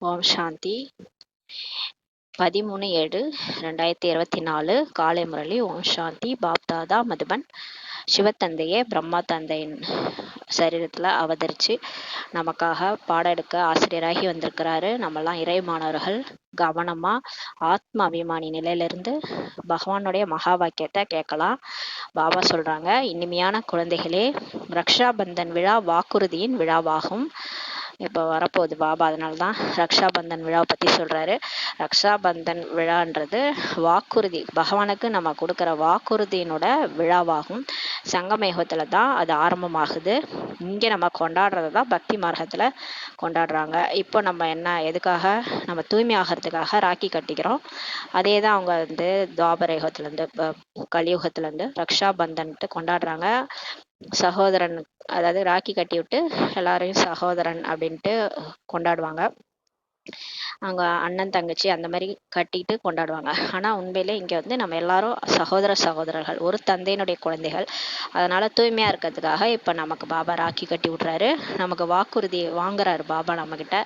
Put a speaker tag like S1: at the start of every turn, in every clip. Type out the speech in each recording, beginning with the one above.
S1: ஓம் சாந்தி. 13/7/2024 காலை முரளி. ஓம் சாந்தி. பாப்தாதா மதுபன். சிவத்தந்தையே பிரம்மா தந்தையின் சரீரத்தில் அவதரித்து நமக்காக பாடம் எடுக்க ஆசிரியராகி வந்திருக்கிறாரு. நம்மெல்லாம் இறை மாணவர்கள் கவனமாக ஆத்ம அபிமானி நிலையிலிருந்து பகவானுடைய மகா வாக்கியத்தை கேட்கலாம். பாபா சொல்கிறாங்க, இனிமையான குழந்தைகளே, ரக்ஷாபந்தன் விழா வாக்குறுதியின் விழாவாகும். இப்போ வரப்போகுது பாபா, அதனால தான் ரக்ஷாபந்தன் விழாவை பற்றி சொல்கிறாரு. ரக்ஷாபந்தன் விழான்றது வாக்குறுதி, பகவானுக்கு நம்ம கொடுக்குற வாக்குறுதியினோட விழாவாகும். சங்கமயுகத்தில் தான் அது ஆரம்பமாகுது. இங்கே நம்ம கொண்டாடுறது தான் பக்தி மார்க்கத்தில் கொண்டாடுறாங்க. இப்போ நம்ம எதுக்காக நம்ம தூய்மை ஆகிறதுக்காக ராக்கி கட்டிக்கிறோம். அதே தான் அவங்க துவாபர யுகத்துலேருந்து கலியுகத்துலேருந்து ரக்ஷாபந்தன்ட்டு கொண்டாடுறாங்க. சகோதரன், அதாவது ராக்கி கட்டி விட்டு எல்லாரையும் சகோதரன் அப்படின்ட்டு கொண்டாடுவாங்க. அவங்க அண்ணன் தங்கச்சி அந்த மாதிரி கட்டிட்டு கொண்டாடுவாங்க. ஆனால் உண்மையிலே இங்கே நம்ம எல்லாரும் சகோதரர்கள், ஒரு தந்தையினுடைய குழந்தைகள். அதனால் தூய்மையாக இருக்கிறதுக்காக இப்போ நமக்கு பாபா ராக்கி கட்டி விட்றாரு. நமக்கு வாக்குறுதி வாங்குறாரு பாபா நம்மக்கிட்ட.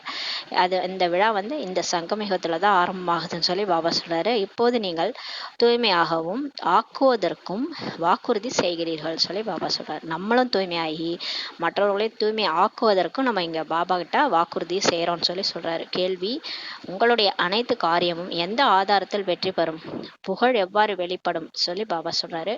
S1: இந்த விழா இந்த சங்கமிகத்தில் தான் ஆரம்பமாகுதுன்னு சொல்லி பாபா சொல்கிறாரு. இப்போது நீங்கள் தூய்மையாகவும் ஆக்குவதற்கும் வாக்குறுதி செய்கிறீர்கள் சொல்லி பாபா சொல்கிறார். நம்மளும் தூய்மையாகி மற்றவர்களையும் தூய்மை ஆக்குவதற்கும் நம்ம இங்கே பாபா கிட்ட வாக்குறுதி செய்கிறோம்னு சொல்லி சொல்கிறாரு. கேள்வி: உங்களுடைய அனைத்து காரியமும் எந்த ஆதாரத்தில் வெற்றி பெறும்? புகழ் எவ்வாறு வெளிப்படும் சொல்லி பாபா சொல்றாரு.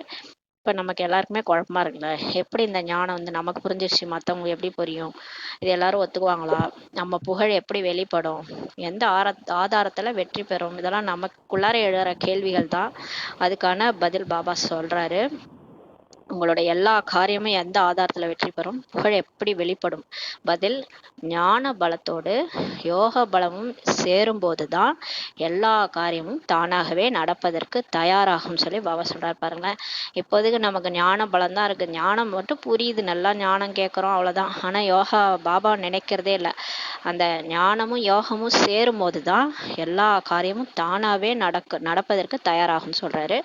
S1: இப்போ நமக்கு எல்லாருக்குமே குழப்பமா இருக்குல்ல, எப்படி இந்த ஞானம் நமக்கு புரிஞ்சிருச்சு, மற்றவங்க எப்படி புரியும், இது எல்லாரும் ஒத்துக்குவாங்களா, நம்ம புகழ் எப்படி வெளிப்படும், எந்த ஆதாரத்துல வெற்றி பெறும், இதெல்லாம் நமக்குள்ளார எழுற கேள்விகள் தான். அதுக்கான பதில் பாபா சொல்றாரு. உங்களுடைய எல்லா காரியமும் எந்த ஆதாரத்தில் வெற்றி பெறும், புகழ் எப்படி வெளிப்படும்? பதில்: ஞான பலத்தோடு யோக பலமும் சேரும்போது தான் எல்லா காரியமும் தானாகவே நடப்பதற்கு தயாராகும் சொல்லி பாபா சொல்றாரு. பாருங்களேன், இப்போதைக்கு நமக்கு ஞான பலம் தான் இருக்குது, ஞானம் மட்டும் புரியுது, நல்லா ஞானம் கேட்குறோம், அவ்வளோதான். ஆனால் யோகா பாபா நினைக்கிறதே இல்லை. அந்த ஞானமும் யோகமும் சேரும்போது தான் எல்லா காரியமும் தானாகவே நடப்பதற்கு தயாராகும்னு சொல்கிறாரு.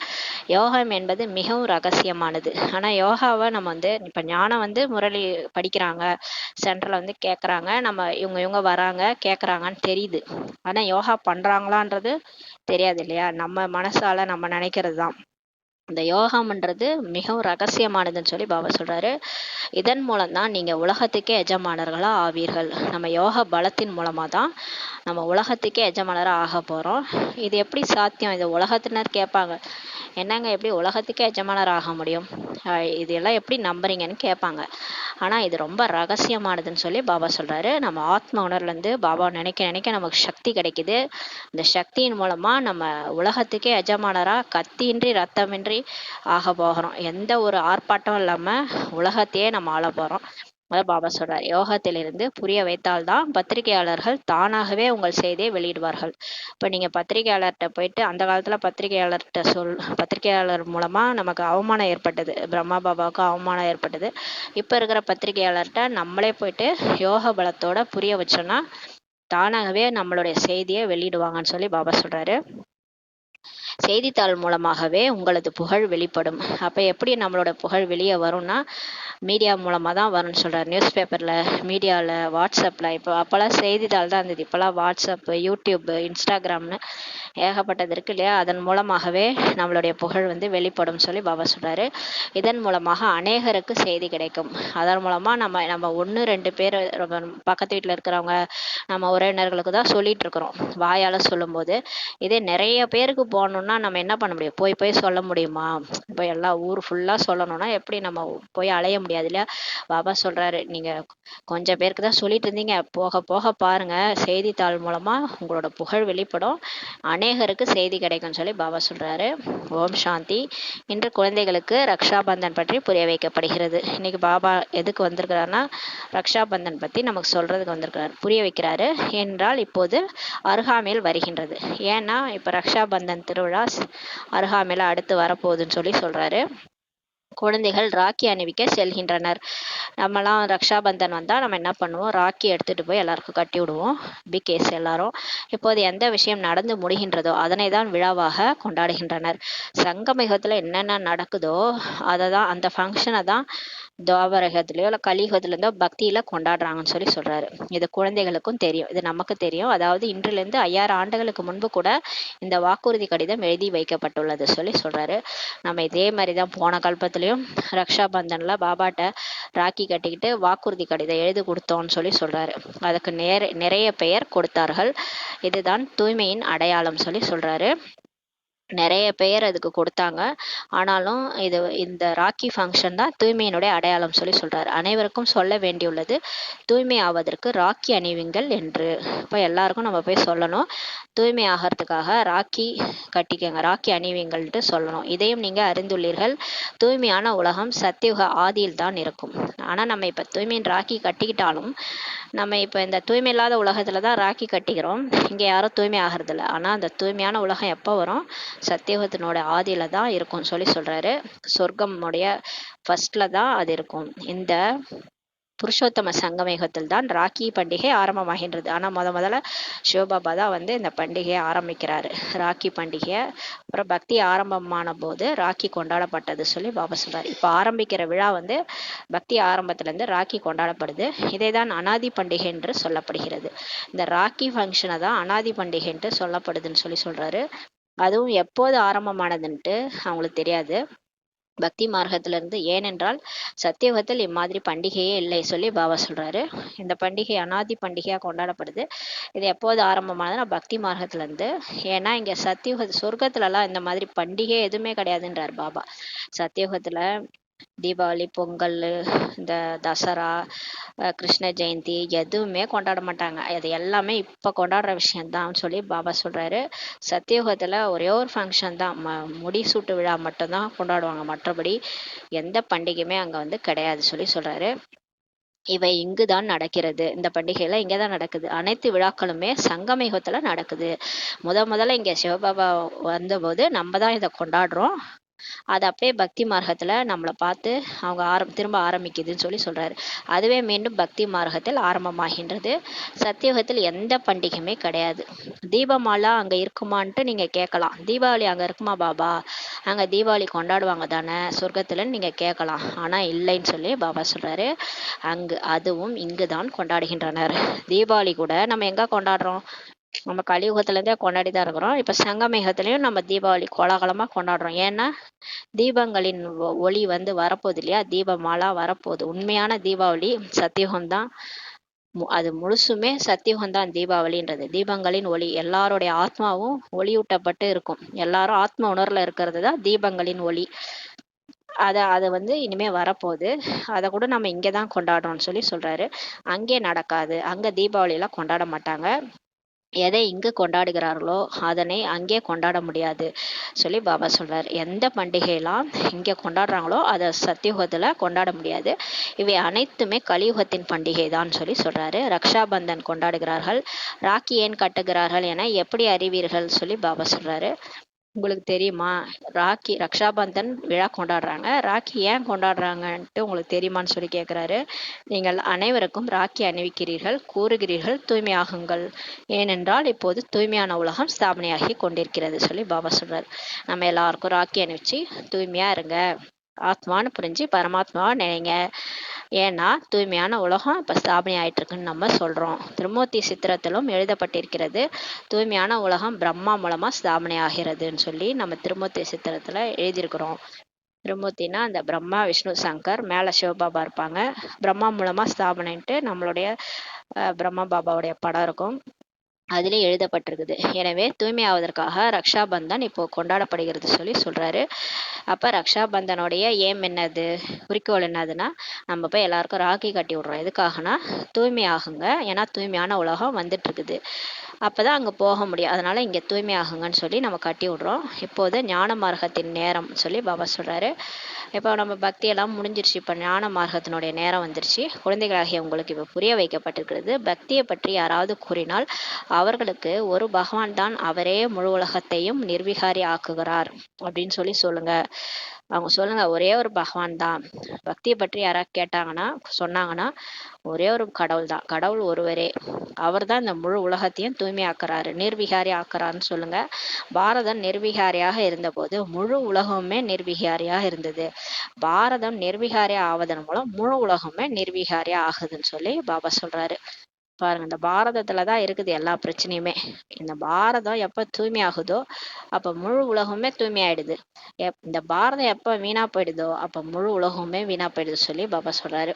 S1: யோகம் என்பது மிகவும் ரகசியமானது. ஆனால் யோகாவை நம்ம இப்போ ஞானம் முரளி படிக்கிறாங்க, சென்டரில் கேட்குறாங்க, நம்ம இவங்க வராங்க கேட்குறாங்கன்னு தெரியுது. ஆனால் யோகா பண்ணுறாங்களான்றது தெரியாது இல்லையா? நம்ம மனசால் நம்ம நினைக்கிறது தான். இந்த யோகம்ன்றது மிகவும் ரகசியமானதுன்னு சொல்லி பாபா சொல்கிறாரு. இதன் மூலம் தான் நீங்கள் உலகத்துக்கே எஜமானர்களாக ஆவீர்கள். நம்ம யோக பலத்தின் மூலமாக தான் நம்ம உலகத்துக்கே எஜமானராக ஆக போகிறோம். இது எப்படி சாத்தியம்? இது உலகத்தினர் கேட்பாங்க, என்னங்க எப்படி உலகத்துக்கே எஜமானர் ஆக முடியும், இதெல்லாம் எப்படி நம்புறீங்கன்னு கேட்பாங்க. ஆனால் இது ரொம்ப ரகசியமானதுன்னு சொல்லி பாபா சொல்கிறாரு. நம்ம ஆத்ம உணர்வுலேருந்து பாபா நினைக்க நமக்கு சக்தி கிடைக்குது. இந்த சக்தியின் மூலமாக நம்ம உலகத்துக்கே எஜமானராக கத்தியின்றி ரத்தமின்றி ஆக போகிறோம். எந்த ஒரு ஆர்ப்பாட்டம் இல்லாமல் உலகத்தையே நம்ம ஆள போகிறோம். அதை பாபா சொல்கிறார். யோகத்திலிருந்து புரிய வைத்தால்தான் பத்திரிகையாளர்கள் தானாகவே உங்கள் செய்தியை வெளியிடுவார்கள். இப்போ நீங்கள் பத்திரிகையாளர்கிட்ட போயிட்டு, அந்த காலத்தில் பத்திரிகையாளர் மூலமாக நமக்கு அவமானம் ஏற்பட்டது, பிரம்மா பாபாவுக்கு அவமானம் ஏற்பட்டது. இப்போ இருக்கிற பத்திரிகையாளர்கிட்ட நம்மளே போயிட்டு யோக பலத்தோட புரிய வச்சோன்னா தானாகவே நம்மளுடைய செய்தியை வெளியிடுவாங்கன்னு சொல்லி பாபா சொல்கிறாரு. செய்தித்தாள் மூலமாகவே உங்களது புகழ் வெளிப்படும். அப்போ எப்படி நம்மளோட புகழ் வெளியே வரும்னா, மீடியா மூலமாக தான் வரும்னு சொல்கிறார். நியூஸ் பேப்பரில், மீடியாவில், வாட்ஸ்அப்பில். இப்போ அப்போல்லாம் செய்தித்தாள் தான் இருந்தது. இப்போல்லாம் வாட்ஸ்அப்பு, யூடியூப்பு, இன்ஸ்டாகிராம்னு ஏகப்பட்டது இருக்கு இல்லையா? அதன் மூலமாகவே நம்மளுடைய புகழ் வெளிப்படும் சொல்லி பாபா சொல்கிறாரு. இதன் மூலமாக அநேகருக்கு செய்தி கிடைக்கும். அதன் மூலமாக நம்ம 1-2 பேர், பக்கத்து வீட்டில் இருக்கிறவங்க, நம்ம உறவினர்களுக்கு தான் சொல்லிட்டு இருக்கிறோம் வாயால் சொல்லும்போது. இதே நிறைய பேருக்கு போகணுன்னா நம்ம என்ன பண்ண முடியும்? போய் சொல்ல முடியுமா? இப்போ எல்லா ஊர் ஃபுல்லாக சொல்லணும்னா எப்படி நம்ம போய் அலைய முடியாது இல்லையா? பாபா சொல்கிறாரு, நீங்கள் கொஞ்சம் பேருக்கு தான் சொல்லிட்டு இருந்தீங்க, போக போக பாருங்கள், செய்தித்தாள் மூலமாக உங்களோட புகழ் வெளிப்படும், அநேகருக்கு செய்தி கிடைக்கும்னு சொல்லி பாபா சொல்கிறாரு. ஓம் சாந்தி. இன்று குழந்தைகளுக்கு ரக்ஷாபந்தன் பற்றி புரிய வைக்கப்படுகிறது. இன்னைக்கு பாபா எதுக்கு வந்திருக்கிறாருன்னா, ரக்ஷாபந்தன் பற்றி நமக்கு சொல்கிறதுக்கு வந்திருக்கிறார், புரிய வைக்கிறாரு. என்றால் இப்போது அருகாமையில் வருகின்றது. ஏன்னா இப்போ ரக்ஷாபந்தன் திருவிழா அருகாமையில் அடுத்து வரப்போகுதுன்னு சொல்லி சொல்கிறாரு. குழந்தைகள் ராக்கி அணிவிக்க செல்கின்றனர். நம்மலாம் ரக்ஷாபந்தன் வந்தால் நம்ம என்ன பண்ணுவோம், ராக்கி எடுத்துகிட்டு போய் எல்லாருக்கும் கட்டி விடுவோம், பிகேஸ் எல்லாரும். இப்போது எந்த விஷயம் நடந்து முடிகின்றதோ அதனை தான் விழாவாக கொண்டாடுகின்றனர். சங்கமயுகத்தில் என்னென்ன நடக்குதோ அதை தான், அந்த ஃபங்க்ஷனை தான் துவாபரகத்துலேயோ இல்லை கலியுகத்துலேருந்தோ பக்தியில் கொண்டாடுறாங்கன்னு சொல்லி சொல்கிறாரு. இது குழந்தைகளுக்கும் தெரியும், இது நமக்கு தெரியும். அதாவது இன்றிலிருந்து 5000 ஆண்டுகளுக்கு முன்பு கூட இந்த வாக்குறுதி கடிதம் எழுதி வைக்கப்பட்டுள்ளது சொல்லி சொல்கிறாரு. நம்ம இதே மாதிரி தான் போன கல்பத்துலேயும் ரக்ஷாபந்தனில் பாபாட்ட ராக்கி கட்டிக்கிட்டு வாக்குறுதி கடிதம் எழுதி கொடுத்தோன்னு சொல்லி சொல்கிறாரு. அதுக்கு நிறைய பெயர் கொடுத்தார்கள். இதுதான் தூய்மையின் அடையாளம் சொல்லி சொல்கிறாரு. நிறைய பெயர் அதுக்கு கொடுத்தாங்க. ஆனாலும் இந்த ராக்கி ஃபங்க்ஷன் தான் தூய்மையினுடைய அடையாளம் சொல்லி சொல்கிறார். அனைவருக்கும் சொல்ல வேண்டியுள்ளது, தூய்மை ஆவதற்கு ராக்கி அணிவிங்கள் என்று. இப்போ எல்லாருக்கும் நம்ம போய் சொல்லணும், தூய்மை ஆகிறதுக்காக ராக்கி கட்டிக்கங்க, ராக்கி அணிவிங்கள்ட்டு சொல்லணும். இதையும் நீங்கள் அறிந்துள்ளீர்கள், தூய்மையான உலகம் சத்தியுக ஆதியில் தான் இருக்கும். ஆனால் நம்ம இப்போ தூய்மையின் ராக்கி கட்டிக்கிட்டாலும் நம்ம இப்போ இந்த தூய்மை இல்லாத உலகத்தில் தான் ராக்கி கட்டிக்கிறோம். இங்கே யாரும் தூய்மை ஆகிறதில்ல. ஆனால் அந்த தூய்மையான உலகம் எப்போ வரும், சத்தியுகத்தினோட ஆதியில தான் இருக்கும்னு சொல்லி சொல்கிறாரு. சொர்க்கமுடைய ஃபர்ஸ்டில் தான் அது இருக்கும். இந்த புருஷோத்தம சங்கமயுகத்தில் தான் ராக்கி பண்டிகை ஆரம்பமாகின்றது. ஆனால் முதல்ல சிவபாபா தான் இந்த பண்டிகையை ஆரம்பிக்கிறாரு, ராக்கி பண்டிகையை. அப்புறம் பக்தி ஆரம்பமான போது ராக்கி கொண்டாடப்பட்டது சொல்லி பாபா சொல்கிறார். இப்போ ஆரம்பிக்கிற விழா பக்தி ஆரம்பத்துலேருந்து ராக்கி கொண்டாடப்படுது. இதை தான் அனாதி பண்டிகை என்று சொல்லப்படுகிறது. இந்த ராக்கி ஃபங்க்ஷனை தான் அனாதி பண்டிகை என்று சொல்லப்படுதுன்னு சொல்லி சொல்கிறாரு. அதுவும் எப்போது ஆரம்பமானதுன்ட்டு அவங்களுக்கு தெரியாது, பக்தி மார்க்கத்திலிருந்து. ஏனென்றால் சத்தியுகத்தில் இம்மாதிரி பண்டிகையே இல்லை சொல்லி பாபா சொல்கிறாரு. இந்த பண்டிகை அனாதி பண்டிகையாக கொண்டாடப்படுது. இது எப்போது ஆரம்பமானதுன்னா பக்தி மார்க்கத்திலேருந்து. ஏன்னா இங்கே சொர்க்கத்துலலாம் இந்த மாதிரி பண்டிகை எதுவுமே கிடையாதுன்றார் பாபா. சத்தியுகத்தில் தீபாவளி, பொங்கல், இந்த தசரா, கிருஷ்ண ஜெயந்தி எதுவுமே கொண்டாட மாட்டாங்க. அது எல்லாமே இப்போ கொண்டாடுற விஷயந்தான் சொல்லி பாபா சொல்கிறாரு. சத்தியுகத்தில் ஒரே ஒரு ஃபங்க்ஷன் தான், முடிசூட்டு விழா மட்டும்தான் கொண்டாடுவாங்க. மற்றபடி எந்த பண்டிகையுமே அங்கே கிடையாது சொல்லி சொல்கிறாரு. இவை இங்கு தான் நடக்கிறது, இந்த பண்டிகைலாம் இங்கே தான் நடக்குது. அனைத்து விழாக்களுமே சங்கமயுகத்தில் நடக்குது. முதல்ல இங்கே சிவபாபா வந்தபோது நம்ம தான் இதை கொண்டாடுறோம். அது அப்படியே பக்தி மார்க்கத்தில் நம்மளை பார்த்து அவங்க திரும்ப ஆரம்பிக்குதுன்னு சொல்லி சொல்கிறாரு. அதுவே மீண்டும் பக்தி மார்க்கத்தில் ஆரம்பமாகின்றது. சத்தியுகத்தில் எந்த பண்டிகையுமே கிடையாது. தீபமாலா அங்கே இருக்குமான்ட்டு நீங்கள் கேட்கலாம். தீபாவளி அங்கே இருக்குமா பாபா, அங்கே தீபாவளி கொண்டாடுவாங்க தானே சொர்க்கத்தில்னு நீங்கள் கேட்கலாம். ஆனால் இல்லைன்னு சொல்லி பாபா சொல்கிறாரு. அதுவும் இங்கு தான் கொண்டாடுகின்றனர். தீபாவளி கூட நம்ம எங்கே கொண்டாடுறோம், நம்ம கலியுகத்துலேருந்தே கொண்டாடி தான் இருக்கிறோம். இப்போ சங்கமயுகத்துலேயும் நம்ம தீபாவளி கோலாகலமாக கொண்டாடுறோம். ஏன்னா தீபங்களின் ஒளி வரப்போகுது இல்லையா, தீபமாலா வரப்போகுது. உண்மையான தீபாவளி சத்தியுகம்தான். அது முழுசுமே சத்தியுகம்தான் தீபாவளின்றது. தீபங்களின் ஒளி, எல்லாருடைய ஆத்மாவும் ஒளியூட்டப்பட்டு இருக்கும். எல்லாரும் ஆத்ம உணர்வில் இருக்கிறது தான் தீபங்களின் ஒளி. அதை இனிமே வரப்போகுது. அதை கூட நம்ம இங்கே தான் கொண்டாடுறோம்னு சொல்லி சொல்கிறாரு. அங்கே நடக்காது, அங்கே தீபாவளியெல்லாம் கொண்டாட மாட்டாங்க. எதை இங்கு கொண்டாடுகிறார்களோ அதனை அங்கே கொண்டாட முடியாது சொல்லி பாபா சொல்றார். எந்த பண்டிகையெல்லாம் இங்கே கொண்டாடுறாங்களோ அதை சத்தியுகத்தில் கொண்டாட முடியாது. இவை அனைத்துமே கலியுகத்தின் பண்டிகை தான் சொல்லி சொல்றாரு. ரக்ஷாபந்தன் கொண்டாடுகிறார்கள், ராக்கி ஏன் கட்டுகிறார்கள் என எப்படி அறிவீர்கள் சொல்லி பாபா சொல்றாரு. உங்களுக்கு தெரியுமா, ரக்ஷாபந்தன் விழா கொண்டாடுறாங்க, ராக்கி ஏன் கொண்டாடுறாங்கன்ட்டு உங்களுக்கு தெரியுமான்னு சொல்லி கேட்குறாரு. நீங்கள் அனைவருக்கும் ராக்கி அணிவிக்கிறீர்கள், கூறுகிறீர்கள் தூய்மையாகுங்கள், ஏனென்றால் இப்போது தூய்மையான உலகம் ஸ்தாபனையாகி கொண்டிருக்கிறது சொல்லி பாபா சொல்றாரு. நம்ம எல்லாருக்கும் ராக்கி அணிவிச்சு தூய்மையா இருங்க, ஆத்மான்னு புரிஞ்சு பரமாத்மாவை நினைங்க. ஏன்னா தூய்மையான உலகம் இப்போ ஸ்தாபனை ஆயிட்டு இருக்குன்னு நம்ம சொல்கிறோம். திருமூர்த்தி சித்திரத்திலும் எழுதப்பட்டிருக்கிறது, தூய்மையான உலகம் பிரம்மா மூலமாக ஸ்தாபனை ஆகிறதுன்னு சொல்லி நம்ம திருமூர்த்தி சித்திரத்தில் எழுதியிருக்கிறோம். திருமூர்த்தினா அந்த பிரம்மா, விஷ்ணு, சங்கர், மேலே சிவபாபா இருப்பாங்க. பிரம்மா மூலமாக ஸ்தாபனைன்ட்டு நம்மளுடைய பிரம்மா பாபாவுடைய படம் இருக்கும், அதிலே எழுதப்பட்டிருக்குது. எனவே தூய்மையாவதற்காக ரக்ஷாபந்தன் இப்போ கொண்டாடப்படுகிறது சொல்லி சொல்றாரு. அப்போ ரக்ஷாபந்தனுடைய ஏம் என்னது, குறிக்கோள் என்னதுன்னா, நம்ம போய் எல்லாருக்கும் ராக்கி கட்டி விடுறோம். எதுக்காகனா தூய்மை ஆகுங்க, ஏன்னா தூய்மையான உலகம் வந்துட்டு இருக்குது, அப்போதான் அங்கே போக முடியும். அதனால இங்கே தூய்மை ஆகுங்கன்னு சொல்லி நம்ம கட்டி விடுறோம். இப்போது ஞான மார்க்கத்தின் நேரம் சொல்லி பாபா சொல்றாரு. இப்போ நம்ம பக்தியெல்லாம் முடிஞ்சிருச்சு, இப்போ ஞான மார்க்கத்தினுடைய நேரம் வந்துருச்சு. குழந்தைகளாகிய உங்களுக்கு இப்போ புரிய வைக்கப்பட்டிருக்கிறது. பக்தியை பற்றி யாராவது கூறினால் அவர்களுக்கு ஒரு பகவான் தான் அவரே முழு உலகத்தையும் நிர்விகாரி ஆக்குகிறார் அப்படின்னு சொல்லி சொல்லுங்க. அவங்க சொல்லுங்க, ஒரே ஒரு பகவான் தான். பக்தியை பற்றி யாராவது கேட்டாங்கன்னா சொன்னாங்கன்னா ஒரே ஒரு கடவுள் தான், கடவுள் ஒருவரே. அவர் தான் இந்த முழு உலகத்தையும் தூய்மையாக்குறாரு, நிர்விகாரி ஆக்குறாருன்னு சொல்லுங்க. பாரதம் நிர்விகாரியாக இருந்தபோது முழு உலகமுமே நிர்விகாரியாக இருந்தது. பாரதம் நிர்விகாரியா ஆவதன் மூலம் முழு உலகமே நிர்விகாரியா ஆகுதுன்னு சொல்லி பாபா சொல்றாரு. பாருங்க, இந்த பாரதத்துலதான் இருக்குது எல்லா பிரச்சனையுமே. இந்த பாரதம் எப்ப தூய்மை ஆகுதோ அப்ப முழு உலகமே தூய்மை ஆயிடுது. இந்த பாரதம் எப்ப வீணா போயிடுதோ அப்ப முழு உலகமே வீணா போயிடுது சொல்லி பாபா சொல்றாரு.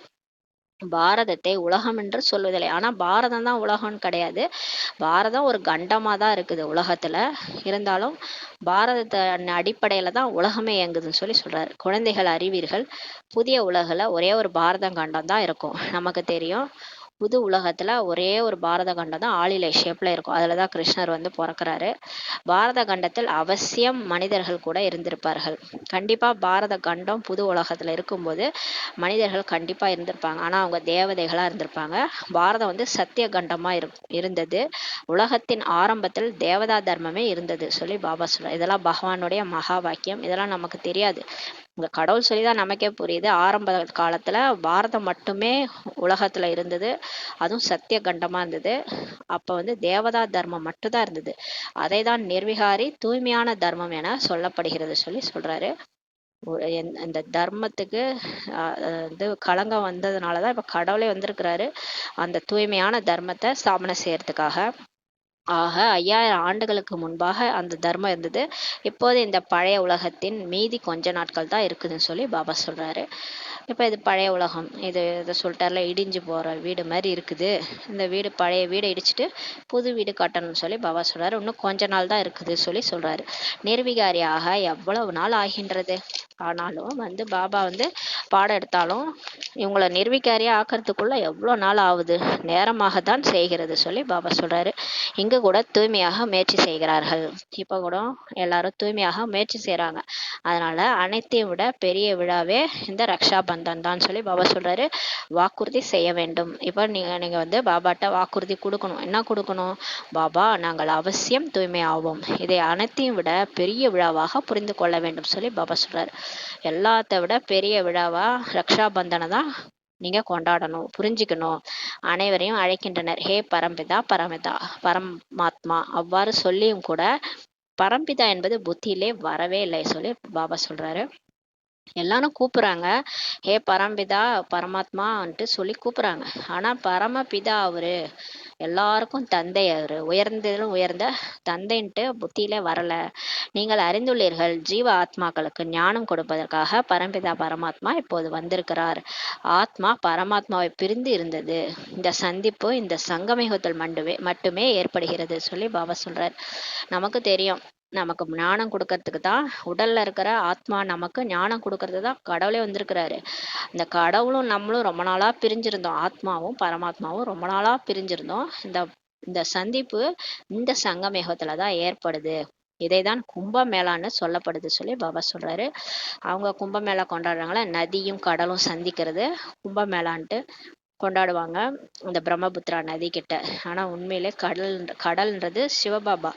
S1: பாரதத்தை உலகம் என்று சொல்வதில்லை, ஆனா பாரதம் தான் உலகம்னு கிடையாது. பாரதம் ஒரு கண்டமா தான் இருக்குது உலகத்துல. இருந்தாலும் பாரதத்தை அடிப்படையில தான் உலகமே இயங்குதுன்னு சொல்லி சொல்றாரு. குழந்தைகள் அறிவீர்கள், புதிய உலகுல ஒரே ஒரு பாரத கண்டம் தான் இருக்கும். நமக்கு தெரியும், புது உலகத்துல ஒரே ஒரு பாரத கண்டம் தான் ஆளிலை ஷேப்ல இருக்கும். அதுலதான் கிருஷ்ணர் வந்து பிறக்கிறாரு. பாரத கண்டத்தில் அவசியம் மனிதர்கள் கூட இருந்திருப்பார்கள். கண்டிப்பா பாரத கண்டம் புது உலகத்துல இருக்கும்போது மனிதர்கள் கண்டிப்பா இருந்திருப்பாங்க. ஆனா அவங்க தேவதைகளா இருந்திருப்பாங்க. பாரதம் வந்து சத்திய கண்டமா இருந்தது. உலகத்தின் ஆரம்பத்தில் தேவதா தர்மமே இருந்தது சொல்லி பாபா சொல்றார். இதெல்லாம் பகவானுடைய மகா வாக்கியம். இதெல்லாம் நமக்கு தெரியாது, இந்த கடவுள் சொல்லிதான் நமக்கே புரியுது. ஆரம்ப காலத்துல பாரதம் மட்டுமே உலகத்துல இருந்தது, அதுவும் சத்திய கண்டமா இருந்தது. அப்ப வந்து தேவதா தர்மம் மட்டும்தான் இருந்தது. அதை தான் நிர்விகாரி தூய்மையான தர்மம் என சொல்லப்படுகிறது சொல்லி சொல்றாரு. இந்த தர்மத்துக்கு இது களங்கம் வந்ததுனாலதான் இப்ப கடவுளே வந்திருக்கிறாரு அந்த தூய்மையான தர்மத்தை ஸ்தாபனை செய்யறதுக்காக. ஆக 5000 ஆண்டுகளுக்கு முன்பாக அந்த தர்மம் இருந்தது. இப்போது இந்த பழைய உலகத்தின் மீதி கொஞ்ச நாட்கள் தான் இருக்குதுன்னு சொல்லி பாபா சொல்றாரு. இப்ப இது பழைய உலகம், இதை சொல்லிட்டார்ல, இடிஞ்சு போற வீடு மாதிரி இருக்குது. இந்த வீடு, பழைய வீடை இடிச்சுட்டு புது வீடு கட்டணும்னு சொல்லி பாபா சொல்றாரு. இன்னும் கொஞ்ச நாள் தான் இருக்குது சொல்லி சொல்றாரு. நிர்விகாரியாக எவ்வளவு நாள் ஆகின்றது. ஆனாலும் வந்து பாபா வந்து பாடம் எடுத்தாலும் இவங்களை நிர்விகாரியா ஆக்கிறதுக்குள்ள எவ்வளவு நாள் ஆகுது, நேரமாக தான் செய்கிறது சொல்லி பாபா சொல்றாரு. இங்கு கூட தூய்மையாக முயற்சி செய்கிறார்கள். இப்ப கூட எல்லாரும் தூய்மையாக முயற்சி செய்யறாங்க. அதனால அனைத்தையும் விட பெரிய விழாவே இந்த ரக்ஷா பந்தன் தான் சொல்லி பாபா சொல்றாரு. வாக்குறுதி செய்ய வேண்டும். இப்ப நீங்க வந்து பாபாட்ட வாக்குறுதி கொடுக்கணும். என்ன கொடுக்கணும்? பாபா, நாங்கள் அவசியம் தூய்மை ஆவோம், இதை அனைத்தையும் விட பெரிய விழாவாக புரிந்து கொள்ள வேண்டும் சொல்லி பாபா சொல்றாரு. எல்லாத்த விட பெரிய விழாவா ரக்ஷா பந்தனை தான் நீங்க கொண்டாடணும், புரிஞ்சுக்கணும். அனைவரையும் அழைக்கின்றனர், ஹே பரம்பிதா பரமிதா பரமாத்மா. அவ்வாறு சொல்லியும் கூட பரம்பிதா என்பது புத்தியிலே வரவே இல்லை சொல்லி பாபா சொல்றாரு. எல்லாரும் கூப்பிடுறாங்க, ஹே பரம்பிதா பரமாத்மான்ட்டு சொல்லி கூப்பிடுறாங்க. ஆனா பரமபிதா அவரு எல்லாருக்கும் தந்தை, அவரு உயர்ந்ததிலும் உயர்ந்த தந்தைன்ட்டு புத்தியில வரல. நீங்கள் அறிந்துள்ளீர்கள், ஜீவ ஆத்மாக்களுக்கு ஞானம் கொடுப்பதற்காக பரம்பிதா பரமாத்மா இப்போது வந்திருக்கிறார். ஆத்மா பரமாத்மாவை பிரிந்து இருந்தது. இந்த சந்திப்பு இந்த சங்கமயுகத்தில் மட்டுமே ஏற்படுகிறது சொல்லி பாபா சொல்றார். நமக்கு தெரியும், நமக்கு ஞானம் கொடுக்கறதுக்கு தான், உடல்ல இருக்கிற ஆத்மா நமக்கு ஞானம் கொடுக்கறதுக்கு தான் கடவுளே வந்திருக்கிறாரு. இந்த கடவுளும் நம்மளும் ரொம்ப நாளா பிரிஞ்சிருந்தோம், ஆத்மாவும் பரமாத்மாவும் ரொம்ப நாளா பிரிஞ்சிருந்தோம். இந்த இந்த சந்திப்பு இந்த சங்கமேகத்துலதான் ஏற்படுது. இதைதான் கும்பமேளான்னு சொல்லப்படுது சொல்லி பாபா சொல்றாரு. அவங்க கும்பமேளா கொண்டாடுறாங்களா, நதியும் கடலும் சந்திக்கிறது கும்பமேளான்ட்டு கொண்டாடுவாங்க இந்த பிரம்மபுத்திரா நதி கிட்ட. ஆனா உண்மையிலே கடல்ன்றது சிவபாபா,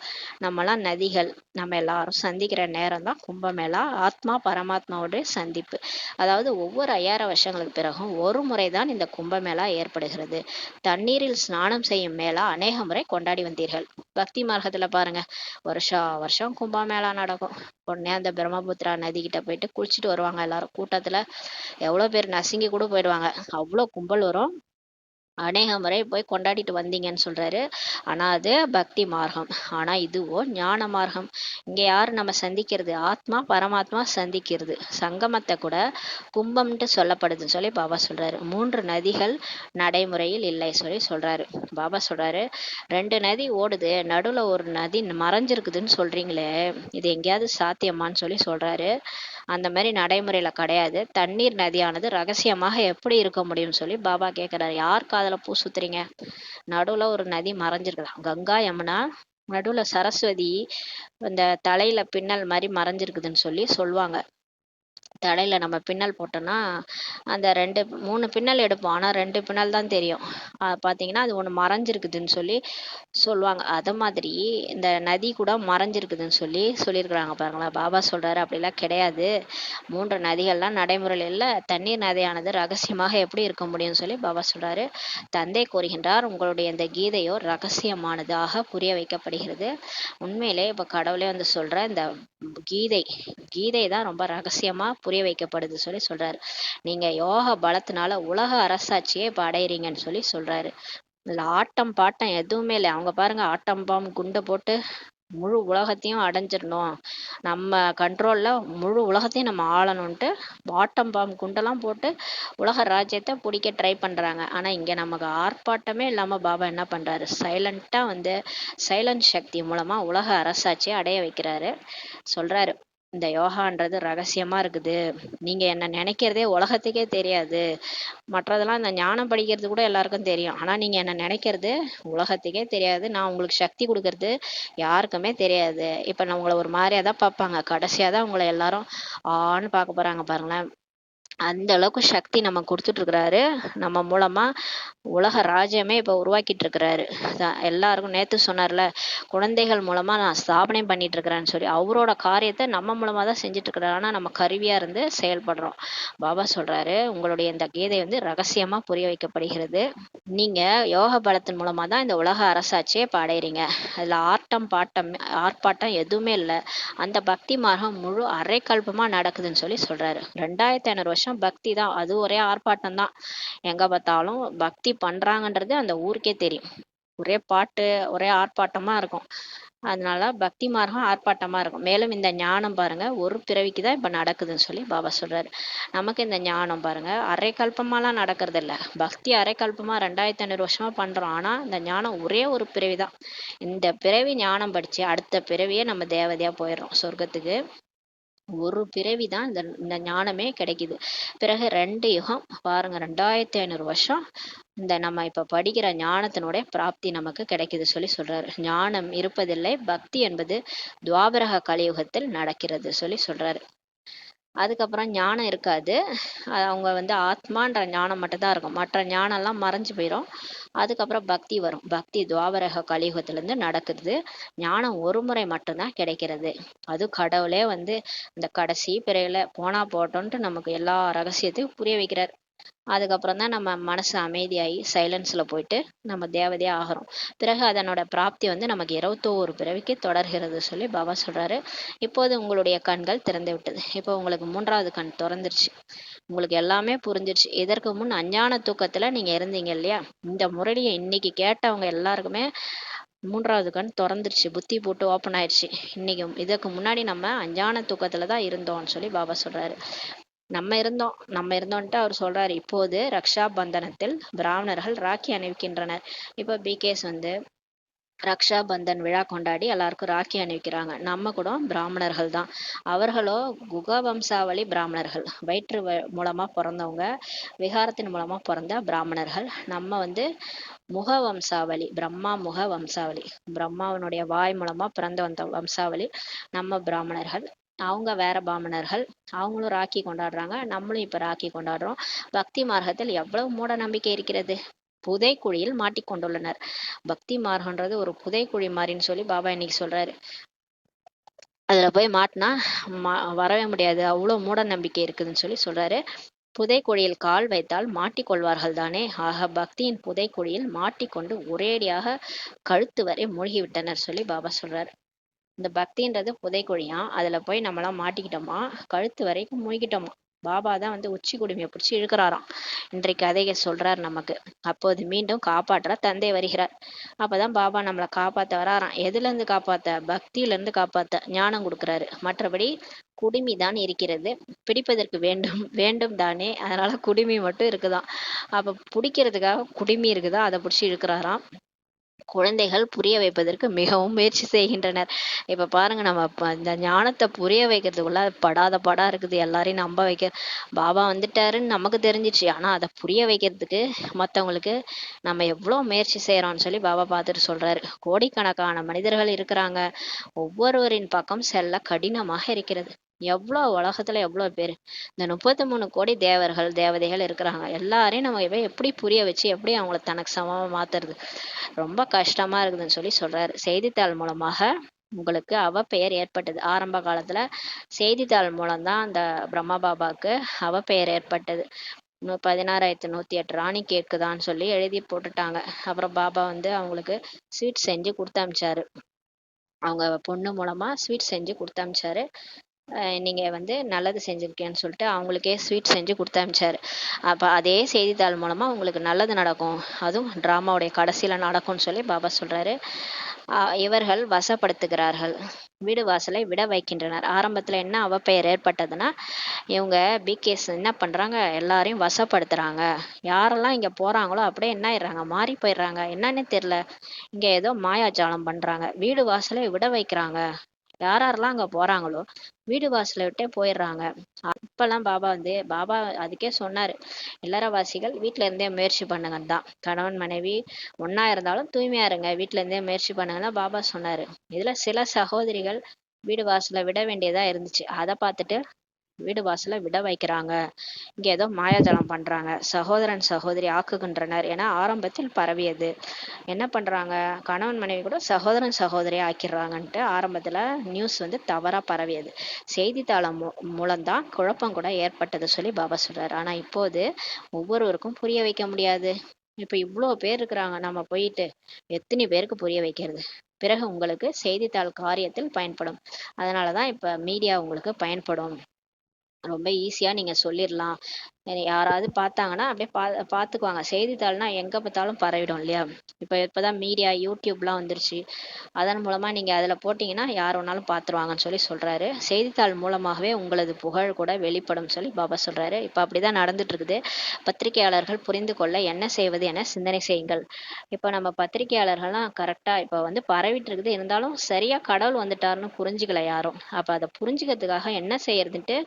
S1: நம்மலாம் நதிகள். நம்ம எல்லாரும் சந்திக்கிற நேரம் தான் கும்பமேளா, ஆத்மா பரமாத்மாவுடைய சந்திப்பு. அதாவது ஒவ்வொரு 5000 வருஷங்களுக்கு பிறகும் ஒரு முறைதான் இந்த கும்பமேளா ஏற்படுகிறது. தண்ணீரில் ஸ்நானம் செய்யும் மேளா அநேக முறை கொண்டாடி வந்தீர்கள். பக்தி மார்க்கத்துல பாருங்க, வருஷம் கும்பமேளா நடக்கும். உடனே அந்த பிரம்மபுத்திரா நதி கிட்ட போயிட்டு குளிச்சுட்டு வருவாங்க எல்லாரும் கூட்டத்துல. எவ்வளவு பேர் நசுங்கி கூட போயிடுவாங்க, அவ்வளவு கும்பல் வரும். அநேக முறை போய் கொண்டாடிட்டு வந்தீங்கன்னு சொல்றாரு. ஆனா அது பக்தி மார்க்கம். ஆனா இதுவோ ஞான மார்க்கம். இங்க யாரு நம்ம சந்திக்கிறது? ஆத்மா பரமாத்மா சந்திக்கிறது. சங்கமத்தை கூட கும்பம்ட்டு சொல்லப்படுதுன்னு சொல்லி பாபா சொல்றாரு. 3 நதிகள் நடைமுறையில் இல்லை சொல்லி சொல்றாரு. பாபா சொல்றாரு, 2 நதி ஓடுது, நடுவுல ஒரு நதி மறைஞ்சிருக்குதுன்னு சொல்றீங்களே, இது எங்கேயாவது சாத்தியமான்னு சொல்லி சொல்றாரு. அந்த மாதிரி நடைமுறையில கிடையாது. தண்ணீர் நதியானது ரகசியமாக எப்படி இருக்க முடியும் சொல்லி பாபா கேட்கிறாரு. யார் காதுல பூ சுத்துறீங்க? நடுவுல ஒரு நதி மறைஞ்சிருக்குதா, கங்கா யமுனா, நடுவுல சரஸ்வதி இந்த தலையில பின்னல் மாதிரி மறைஞ்சிருக்குதுன்னு சொல்லி சொல்லுவாங்க. தடையில நம்ம பின்னல் போட்டோம்னா அந்த 2 3 பின்னல் எடுப்போம். ஆனா 2 பின்னல் தான் தெரியும். பார்த்தீங்கன்னா, அது ஒண்ணு மறைஞ்சிருக்குதுன்னு சொல்லி சொல்லுவாங்க. அது மாதிரி இந்த நதி கூட மறைஞ்சிருக்குதுன்னு சொல்லி சொல்லியிருக்கிறாங்க பாருங்களேன். பாபா சொல்றாரு, அப்படிலாம் கிடையாது. 3 நதிகள்லாம் நடைமுறையில் இல்ல. தண்ணீர் நதியானது ரகசியமாக எப்படி இருக்க முடியும்னு சொல்லி பாபா சொல்றாரு. தந்தை கூறுகின்றார், உங்களுடைய இந்த கீதையோ ரகசியமானதாக புரிய வைக்கப்படுகிறது. உண்மையிலே இப்ப கடவுளே வந்து சொல்ற இந்த கீதை கீதை தான் ரொம்ப ரகசியமா புரிய வைக்கப்படுது சொல்லி சொல்றாரு. நீங்க யோக பலத்தினால உலக அரசாட்சியே இப்ப அடையறீங்கன்னு சொல்லி சொல்றாரு. இதுல ஆட்டம் பாட்டம் எதுவுமே இல்லை. அவங்க பாருங்க, ஆட்டம் பாம் குண்டை போட்டு முழு உலகத்தையும் அடைஞ்சிடணும், நம்ம கண்ட்ரோல்ல முழு உலகத்தையும் நம்ம ஆளணும்ன்ட்டு ஆட்டம் பாம் குண்டெல்லாம் போட்டு உலக ராஜ்யத்தை பிடிக்க ட்ரை பண்றாங்க. ஆனா இங்க நமக்கு ஆர்ப்பாட்டமே இல்லாம பாபா என்ன பண்றாரு, சைலண்டா வந்து சைலண்ட் சக்தி மூலமா உலக அரசாட்சியை அடைய வைக்கிறாரு. சொல்றாரு, இந்த யோகான்றது ரகசியமா இருக்குது. நீங்க என்ன நினைக்கிறதே உலகத்துக்கே தெரியாது. மற்றதெல்லாம் இந்த ஞானம் படிக்கிறது கூட எல்லாருக்கும் தெரியும். ஆனா நீங்க என்ன நினைக்கிறது உலகத்துக்கே தெரியாது. நான் உங்களுக்கு சக்தி கொடுக்கறது யாருக்குமே தெரியாது. இப்ப நான் உங்களை ஒரு மாதிரியா தான் பார்ப்பாங்க. கடைசியா தான் உங்களை எல்லாரும் ஆன்னு பார்க்க போறாங்க பாருங்களேன். அந்த அளவுக்கு சக்தி நம்ம கொடுத்துட்டு இருக்கிறாரு. நம்ம மூலமா உலக ராஜ்யமே இப்ப உருவாக்கிட்டு இருக்கிறாரு. எல்லாருக்கும் நேத்து சொன்னார்ல, குழந்தைகள் மூலமா நான் ஸ்தாபனை பண்ணிட்டு இருக்கிறேன்னு சொல்லி அவரோட காரியத்தை நம்ம மூலமா தான் செஞ்சுட்டு இருக்கிறாரு. ஆனா நம்ம கருவியா இருந்து செயல்படுறோம். பாபா சொல்றாரு, உங்களுடைய இந்த கீதை வந்து ரகசியமா புரிய வைக்கப்படுகிறது. நீங்க யோக பலத்தின் மூலமா தான் இந்த உலக அரசாட்சியை இப்ப அடையறீங்க. அதுல ஆர்ப்பாட்டம் எதுவுமே இல்லை. அந்த பக்தி மார்க்கம் முழு அரைக்கல்பமா நடக்குதுன்னு சொல்லி சொல்றாரு. 2500 வருஷம் பக்தி தான், அது ஒரே ஆர்ப்பாட்டம் தான். எங்க பார்த்தாலும் பக்தி பண்றாங்கன்றது அந்த ஊருக்கே தெரியும். ஒரே பாட்டு, ஒரே ஆர்ப்பாட்டமா இருக்கும். அதனால பக்தி மார்க்கம் ஆர்ப்பாட்டமா இருக்கும். மேலும் இந்த ஞானம் பாருங்க ஒரு பிறவிக்கு தான் இப்ப நடக்குதுன்னு சொல்லி பாபா சொல்றாரு. நமக்கு இந்த ஞானம் பாருங்க அரை கல்பமாலாம் நடக்கிறது இல்ல. பக்தி அரை கல்பமா 2500 வருஷமா பண்றோம். ஆனா இந்த ஞானம் ஒரே ஒரு பிறவிதான். இந்த பிறவி ஞானம் படிச்சு அடுத்த பிறவியே நம்ம தேவதையா போயிடுறோம் சொர்க்கத்துக்கு. ஒரு பிறவி தான் இந்த ஞானமே கிடைக்குது. பிறகு 2 யுகம் பாருங்க, 2500 வருஷம் இந்த நம்ம இப்ப படிக்கிற ஞானத்தினுடைய பிராப்தி நமக்கு கிடைக்குது சொல்லி சொல்றாரு. ஞானம் இருப்பதில்லை, பக்தி என்பது துவாபரக கலியுகத்தில் நடக்கிறது சொல்லி சொல்றாரு. அதுக்கப்புறம் ஞானம் இருக்காது. அவங்க வந்து ஆத்மான்ற ஞானம் மட்டும்தான் இருக்கும். மற்ற ஞானம்லாம் மறைஞ்சு போயிடும். அதுக்கப்புறம் பக்தி வரும். பக்தி துவாபரக கலியுகத்திலிருந்து நடக்குது. ஞானம் ஒரு முறை மட்டும்தான் கிடைக்கிறது. அது கடவுளே வந்து இந்த கடைசி பிறையில போனா போட்டோன்ட்டு நமக்கு எல்லா ரகசியத்தையும் புரிய வைக்கிறார். அதுக்கப்புறம் தான் நம்ம மனசு அமைதியாகி சைலன்ஸ்ல போயிட்டு நம்ம தேவதையா ஆகிறோம். பிறகு அதனோட பிராப்தி வந்து நமக்கு 21 பிறவிக்கு தொடர்கிறது சொல்லி பாபா சொல்றாரு. இப்போது உங்களுடைய கண்கள் திறந்து விட்டது. இப்போ உங்களுக்கு 3வது கண் திறந்துருச்சு. உங்களுக்கு எல்லாமே புரிஞ்சிருச்சு. இதற்கு முன் அஞ்ஞான தூக்கத்துல நீங்க இருந்தீங்க இல்லையா, இந்த முரளியை இன்னைக்கு கேட்டவங்க எல்லாருக்குமே 3வது கண் திறந்துருச்சு. புத்தி போட்டு ஓப்பன் ஆயிடுச்சு. இன்னைக்கு இதுக்கு முன்னாடி நம்ம அஞ்ஞான தூக்கத்துல தான் இருந்தோம்னு சொல்லி பாபா சொல்றாரு. நம்ம இருந்தோன்ட்டு அவர் சொல்றாரு. இப்போது ரக்ஷா பந்தனத்தில் பிராமணர்கள் ராக்கி அணிவிக்கின்றனர். இப்போ பிகேஸ் வந்து ரக்ஷா பந்தன் விழா கொண்டாடி எல்லாருக்கும் ராக்கி அணிவிக்கிறாங்க. நம்ம கூட பிராமணர்கள் தான். அவர்களோ குக வம்சாவளி பிராமணர்கள், வயிற்று மூலமா பிறந்தவங்க, விகாரத்தின் மூலமா பிறந்த பிராமணர்கள். நம்ம வந்து முக வம்சாவளி, பிரம்மா முக வம்சாவளி, பிரம்மாவனுடைய வாய் மூலமா பிறந்த வந்த வம்சாவளி நம்ம பிராமணர்கள். அவங்க வேற பிராமணர்கள். அவங்களும் ராக்கி கொண்டாடுறாங்க, நம்மளும் இப்ப ராக்கி கொண்டாடுறோம். பக்தி மார்க்கத்தில் எவ்வளவு மூட நம்பிக்கை இருக்கிறது. புதைக்குழியில் மாட்டிக்கொண்டுள்ளனர். பக்தி மார்க்கம்ன்றது ஒரு புதைக்குழி மாதிரின்னு சொல்லி பாபா இன்னைக்கு சொல்றாரு. அதுல போய் மாட்டினா வரவே முடியாது, அவ்வளவு மூட நம்பிக்கை இருக்குதுன்னு சொல்லி சொல்றாரு. புதைக்குழியில் கால் வைத்தால் மாட்டிக்கொள்வார்கள் தானே. ஆக பக்தியின் புதைக்குழியில் மாட்டிக்கொண்டு ஒரேடியாக கழுத்து வரை மூழ்கிவிட்டனர் சொல்லி பாபா சொல்றாரு. இந்த பக்தின்றது புதைக்குழியா, அதுல போய் நம்மளாம் மாட்டிக்கிட்டோமா, கழுத்து வரைக்கும் மூழ்கிட்டோமா. பாபா தான் வந்து உச்சி குடுமையை பிடிச்சி இழுக்கிறாராம். இன்றைக்கு அதை சொல்றார் நமக்கு. அப்போது மீண்டும் காப்பாற்ற தந்தை வருகிறார். அப்பதான் பாபா நம்மளை காப்பாத்த வராராம். எதுல இருந்து காப்பாத்த? பக்தியில இருந்து காப்பாத்த ஞானம் கொடுக்குறாரு. மற்றபடி குடுமி தான் இருக்கிறது, பிடிப்பதற்கு வேண்டும் வேண்டும் தானே, அதனால குடுமி மட்டும் இருக்குதான். அப்ப பிடிக்கிறதுக்காக குடுமி இருக்குதா, அதை பிடிச்சி இழுக்கிறாராம். குழந்தைகள் புரிய வைப்பதற்கு மிகவும் முயற்சி செய்கின்றனர். இப்ப பாருங்க, நம்ம இந்த ஞானத்தை புரிய வைக்கிறதுக்குள்ள படாத பாடா இருக்குது. எல்லாரையும் நம்ப வைக்க பாபா வந்துட்டாருன்னு நமக்கு தெரிஞ்சிச்சு. ஆனா அதை புரிய வைக்கிறதுக்கு மத்தவங்களுக்கு நம்ம எவ்வளவு முயற்சி செய்யறோம்னு சொல்லி பாபா பார்த்துட்டு சொல்றாரு. கோடிக்கணக்கான மனிதர்கள் இருக்கிறாங்க. ஒவ்வொருவரின் பக்கம் செல்ல கடினமாக இருக்கிறது. எவ்வளோ உலகத்துல எவ்வளோ பேர், இந்த 33 கோடி தேவர்கள் தேவதைகள் இருக்கிறாங்க. எல்லாரையும் நம்ம எப்படி புரிய வச்சு எப்படி அவங்கள தனக்கு சமமா மாத்துறது, ரொம்ப கஷ்டமா இருக்குதுன்னு சொல்லி சொல்றாரு. செய்தித்தாள் மூலமாக உங்களுக்கு அவப்பெயர் ஏற்பட்டது. ஆரம்ப காலத்துல செய்தித்தாள் மூலம்தான் அந்த பிரம்மா பாபாவுக்கு அவப்பெயர் ஏற்பட்டது. 16,108 ராணி கேக்குதான்னு சொல்லி எழுதி போட்டுட்டாங்க. அப்புறம் பாபா வந்து அவங்களுக்கு ஸ்வீட் செஞ்சு கொடுத்து அனுப்பிச்சாரு. அவங்க பொண்ணு மூலமா ஸ்வீட் செஞ்சு கொடுத்து அனுப்பிச்சாரு. நீங்க வந்து நல்லது செஞ்சிருக்கேன்னு சொல்லிட்டு அவங்களுக்கே ஸ்வீட் செஞ்சு கொடுத்து அனுப்பிச்சாரு. அப்ப அதே செய்தித்தாள் மூலமா உங்களுக்கு நல்லது நடக்கும், அதுவும் டிராமாவுடைய கடைசியில நடக்கும்னு சொல்லி பாபா சொல்றாரு. இவர்கள் வசப்படுத்துகிறார்கள், வீடு வாசலை விட வைக்கின்றனர். ஆரம்பத்துல என்ன அவப்பெயர் ஏற்பட்டதுன்னா, இவங்க பிகேஸ் என்ன பண்றாங்க, எல்லாரையும் வசப்படுத்துறாங்க. யாரெல்லாம் இங்க போறாங்களோ அப்படியே என்ன ஆயிடுறாங்க, மாறி போயிடுறாங்க. என்னன்னே தெரியல, இங்க ஏதோ மாயாஜாலம் பண்றாங்க. வீடு வாசலை விட வைக்கிறாங்க. யாரெல்லாம் அங்க போறாங்களோ வீடு வாசலை விட்டே போயிடுறாங்க. இப்பெல்லாம் பாபா அதுக்கே சொன்னாரு, இல்லறவாசிகள் வீட்டுல இருந்தே முயற்சி பண்ணுங்கன்னு தான். கணவன் மனைவி ஒன்னா இருந்தாலும் தூய்மையா இருங்க, வீட்டுல இருந்தே முயற்சி பண்ணுங்கன்னா பாபா சொன்னாரு. இதுல சில சகோதரிகள் வீடு வாசலை விட வேண்டியதா இருந்துச்சு. அதை பார்த்துட்டு வீடு வாசலை விட வைக்கிறாங்க, இங்க ஏதோ மாயாஜாலம் பண்றாங்க, சகோதரன் சகோதரி ஆக்குகின்றனர் என ஆரம்பத்தில் பரவியது. என்ன பண்றாங்க, கணவன் மனைவி கூட சகோதரன் சகோதரியா ஆக்கிடுறாங்கன்ட்டு ஆரம்பத்துல நியூஸ் வந்து தவறா பரவியது. செய்தித்தாளம் மூலம்தான் குழப்பம் கூட ஏற்பட்டது சொல்லி பாபா சொல்றாரு. ஆனா இப்போது ஒவ்வொருவருக்கும் புரிய வைக்க முடியாது. இப்ப இவ்வளோ பேர் இருக்கிறாங்க, நம்ம போயிட்டு எத்தனை பேருக்கு புரிய வைக்கிறது? பிறகு உங்களுக்கு செய்தித்தாள் காரியத்தில் பயன்படும். அதனாலதான் இப்ப மீடியா உங்களுக்கு பயன்படும். ரொம்ப ஈஸியா நீங்க சொல்லிடலாம். யாராவது பார்த்தாங்கன்னா அப்படியே பார்த்துக்குவாங்க. செய்தித்தாள்னா எங்க பார்த்தாலும் பரவிடும் இல்லையா? இப்பதான் மீடியா யூடியூப்லாம் வந்துருச்சு. அதன் மூலமா நீங்க அதுல போட்டீங்கன்னா யார் வேணாலும் பார்த்துருவாங்கன்னு சொல்லி சொல்றாரு. செய்தித்தாள் மூலமாகவே உங்களது புகழ் கூட வெளிப்படும் சொல்லி பாபா சொல்றாரு. இப்ப அப்படிதான் நடந்துட்டு இருக்குது. பத்திரிகையாளர்கள் புரிந்து கொள்ள என்ன செய்வது என சிந்தனை செய்யுங்கள். இப்ப நம்ம பத்திரிகையாளர்கள்லாம் கரெக்டா இப்ப வந்து பரவிட்டு இருக்குது, இருந்தாலும் சரியா கடவுள் வந்துட்டாருன்னு புரிஞ்சுக்கல யாரும். அப்ப அதை புரிஞ்சுக்கிறதுக்காக என்ன செய்யறதுன்ட்டு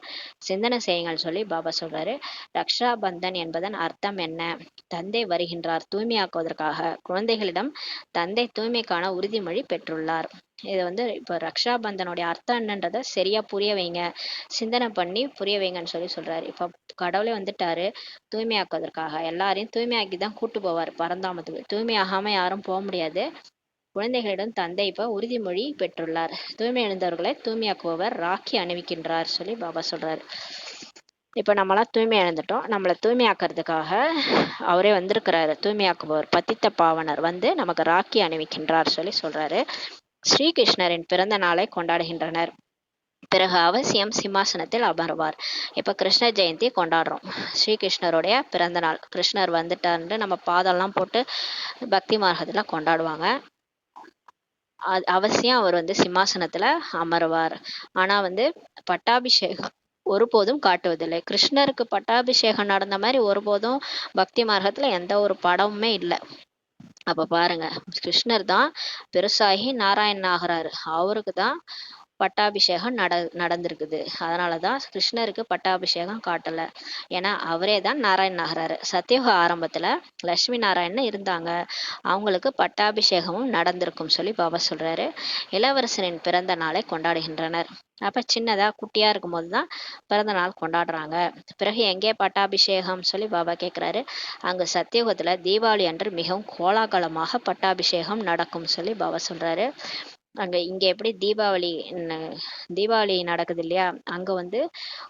S1: சிந்தனை செய்யுங்கள் சொல்லி பாபா சொல்றாரு. ரக்ஷா பந்தன் என்பதன் அர்த்தம் என்ன? தந்தை வருகின்றார் தூய்மையாக்குவதற்காக. குழந்தைகளிடம் தந்தை தூய்மைக்கான உறுதிமொழி பெற்றுள்ளார். இது வந்து இப்ப ரக்ஷா பந்தனுடைய அர்த்தம் என்னன்றத சரியா புரிய வைங்க, சிந்தனை பண்ணி புரிய வைங்கன்னு சொல்லி சொல்றாரு. இப்ப கடவுளே வந்துட்டாரு தூய்மையாக்குவதற்காக. எல்லாரையும் தூய்மையாக்கி தான் கூட்டு போவார் பரந்தாமத்துக்கு. தூய்மையாகாம யாரும் போக முடியாது. குழந்தைகளிடம் தந்தை இப்ப உறுதிமொழி பெற்றுள்ளார். தூய்மை எழுந்தவர்களை தூய்மையாக்குபவர் ராக்கி அணிவிக்கின்றார் சொல்லி பாபா சொல்றாரு. இப்ப நம்மளாம் தூய்மை இழந்துட்டோம், நம்மளை தூய்மையாக்குறதுக்காக அவரே வந்திருக்கிறாரு. தூய்மையாக்குபவர் பத்தித்த பாவனர் வந்து நமக்கு ராக்கி அணிவிக்கின்றார் சொல்லி சொல்றாரு. ஸ்ரீகிருஷ்ணரின் பிறந்த நாளை கொண்டாடுகின்றனர். பிறகு அவசியம் சிம்மாசனத்தில் அமர்வார். இப்ப கிருஷ்ண ஜெயந்தி கொண்டாடுறோம். ஸ்ரீகிருஷ்ணருடைய பிறந்த நாள், கிருஷ்ணர் வந்துட்டாருன்னு நம்ம பாதம்லாம் போட்டு பக்தி மார்க்கத்துல கொண்டாடுவாங்க. அவசியம் அவர் வந்து சிம்மாசனத்துல அமருவார். ஆனா வந்து பட்டாபிஷேகம் ஒருபோதும் காட்டுவதில்லை. கிருஷ்ணருக்கு பட்டாபிஷேகம் நடந்த மாதிரி ஒருபோதும் பக்தி மார்க்கத்துல எந்த ஒரு படமுமே இல்லை. அப்ப பாருங்க, கிருஷ்ணர் தான் பெருசாகி நாராயணன் ஆகிறாரு, அவருக்கு தான் பட்டாபிஷேகம் நடந்திருக்குது. அதனாலதான் கிருஷ்ணருக்கு பட்டாபிஷேகம் காட்டல. ஏன்னா அவரே தான் நாராயணன் ஆகிறாரு. சத்தியுக ஆரம்பத்துல லட்சுமி நாராயணன் இருந்தாங்க, அவங்களுக்கு பட்டாபிஷேகமும் நடந்திருக்கும் சொல்லி பாபா சொல்றாரு. இளவரசரின் பிறந்த நாளை கொண்டாடுகின்றனர். அப்ப சின்னதா குட்டியா இருக்கும் போதுதான் பிறந்த நாள் கொண்டாடுறாங்க. பிறகு எங்கே பட்டாபிஷேகம் சொல்லி பாபா கேட்கிறாரு. அங்கு சத்தியுகத்துல தீபாவளி அன்று மிகவும் கோலாகலமாக பட்டாபிஷேகம் நடக்கும் சொல்லி பாபா சொல்றாரு. அங்க இங்க எப்படி தீபாவளி நடக்குது இல்லையா, அங்க வந்து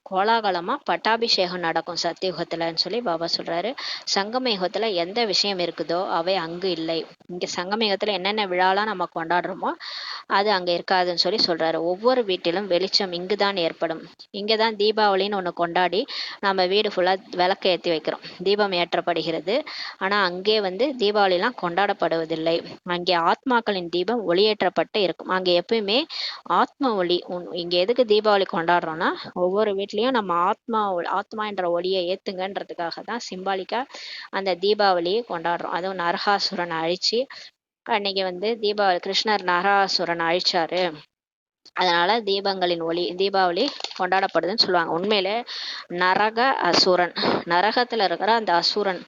S1: கோலாகலமா பட்டாபிஷேகம் நடக்கும் சத்தியுகத்துலன்னு சொல்லி பாபா சொல்றாரு. சங்கம யுகத்துல எந்த விஷயம் இருக்குதோ அவை அங்கு இல்லை. இங்க சங்கம யுகத்துல என்னென்ன விழாலாம் நம்ம கொண்டாடுறோமோ அது அங்க இருக்காதுன்னு சொல்லி சொல்றாரு. ஒவ்வொரு வீட்டிலும் வெளிச்சம் இங்குதான் ஏற்படும். இங்கதான் தீபாவளின்னு ஒண்ணு கொண்டாடி நம்ம வீடு ஃபுல்லா விளக்கு ஏற்றி வைக்கிறோம், தீபம் ஏற்றப்படுகிறது. ஆனா அங்கே வந்து தீபாவளிலாம் கொண்டாடப்படுவதில்லை. அங்கே ஆத்மாக்களின் தீபம் ஒளியேற்றப்பட்டு இருக்கும். அங்க எப்பயுமே ஆத்ம ஒளி. இங்க எதுக்கு தீபாவளி கொண்டாடுறோம்னா, ஒவ்வொரு வீட்லயும் நம்ம ஆத்மா என்ற ஒளியை ஏத்துங்கன்றதுக்காக தான் சிம்பாலிக்கா அந்த தீபாவளியை கொண்டாடுறோம். அதுவும் நரகாசுரனை அழிச்சு அன்னைக்கு வந்து கிருஷ்ணர் நரகாசுரனை அழிச்சாரு, அதனால தீபங்களின் ஒளி தீபாவளி கொண்டாடப்படுதுன்னு சொல்லுவாங்க. உண்மையிலே நரக அசுரன், நரகத்துல இருக்கிற அந்த அசுரன்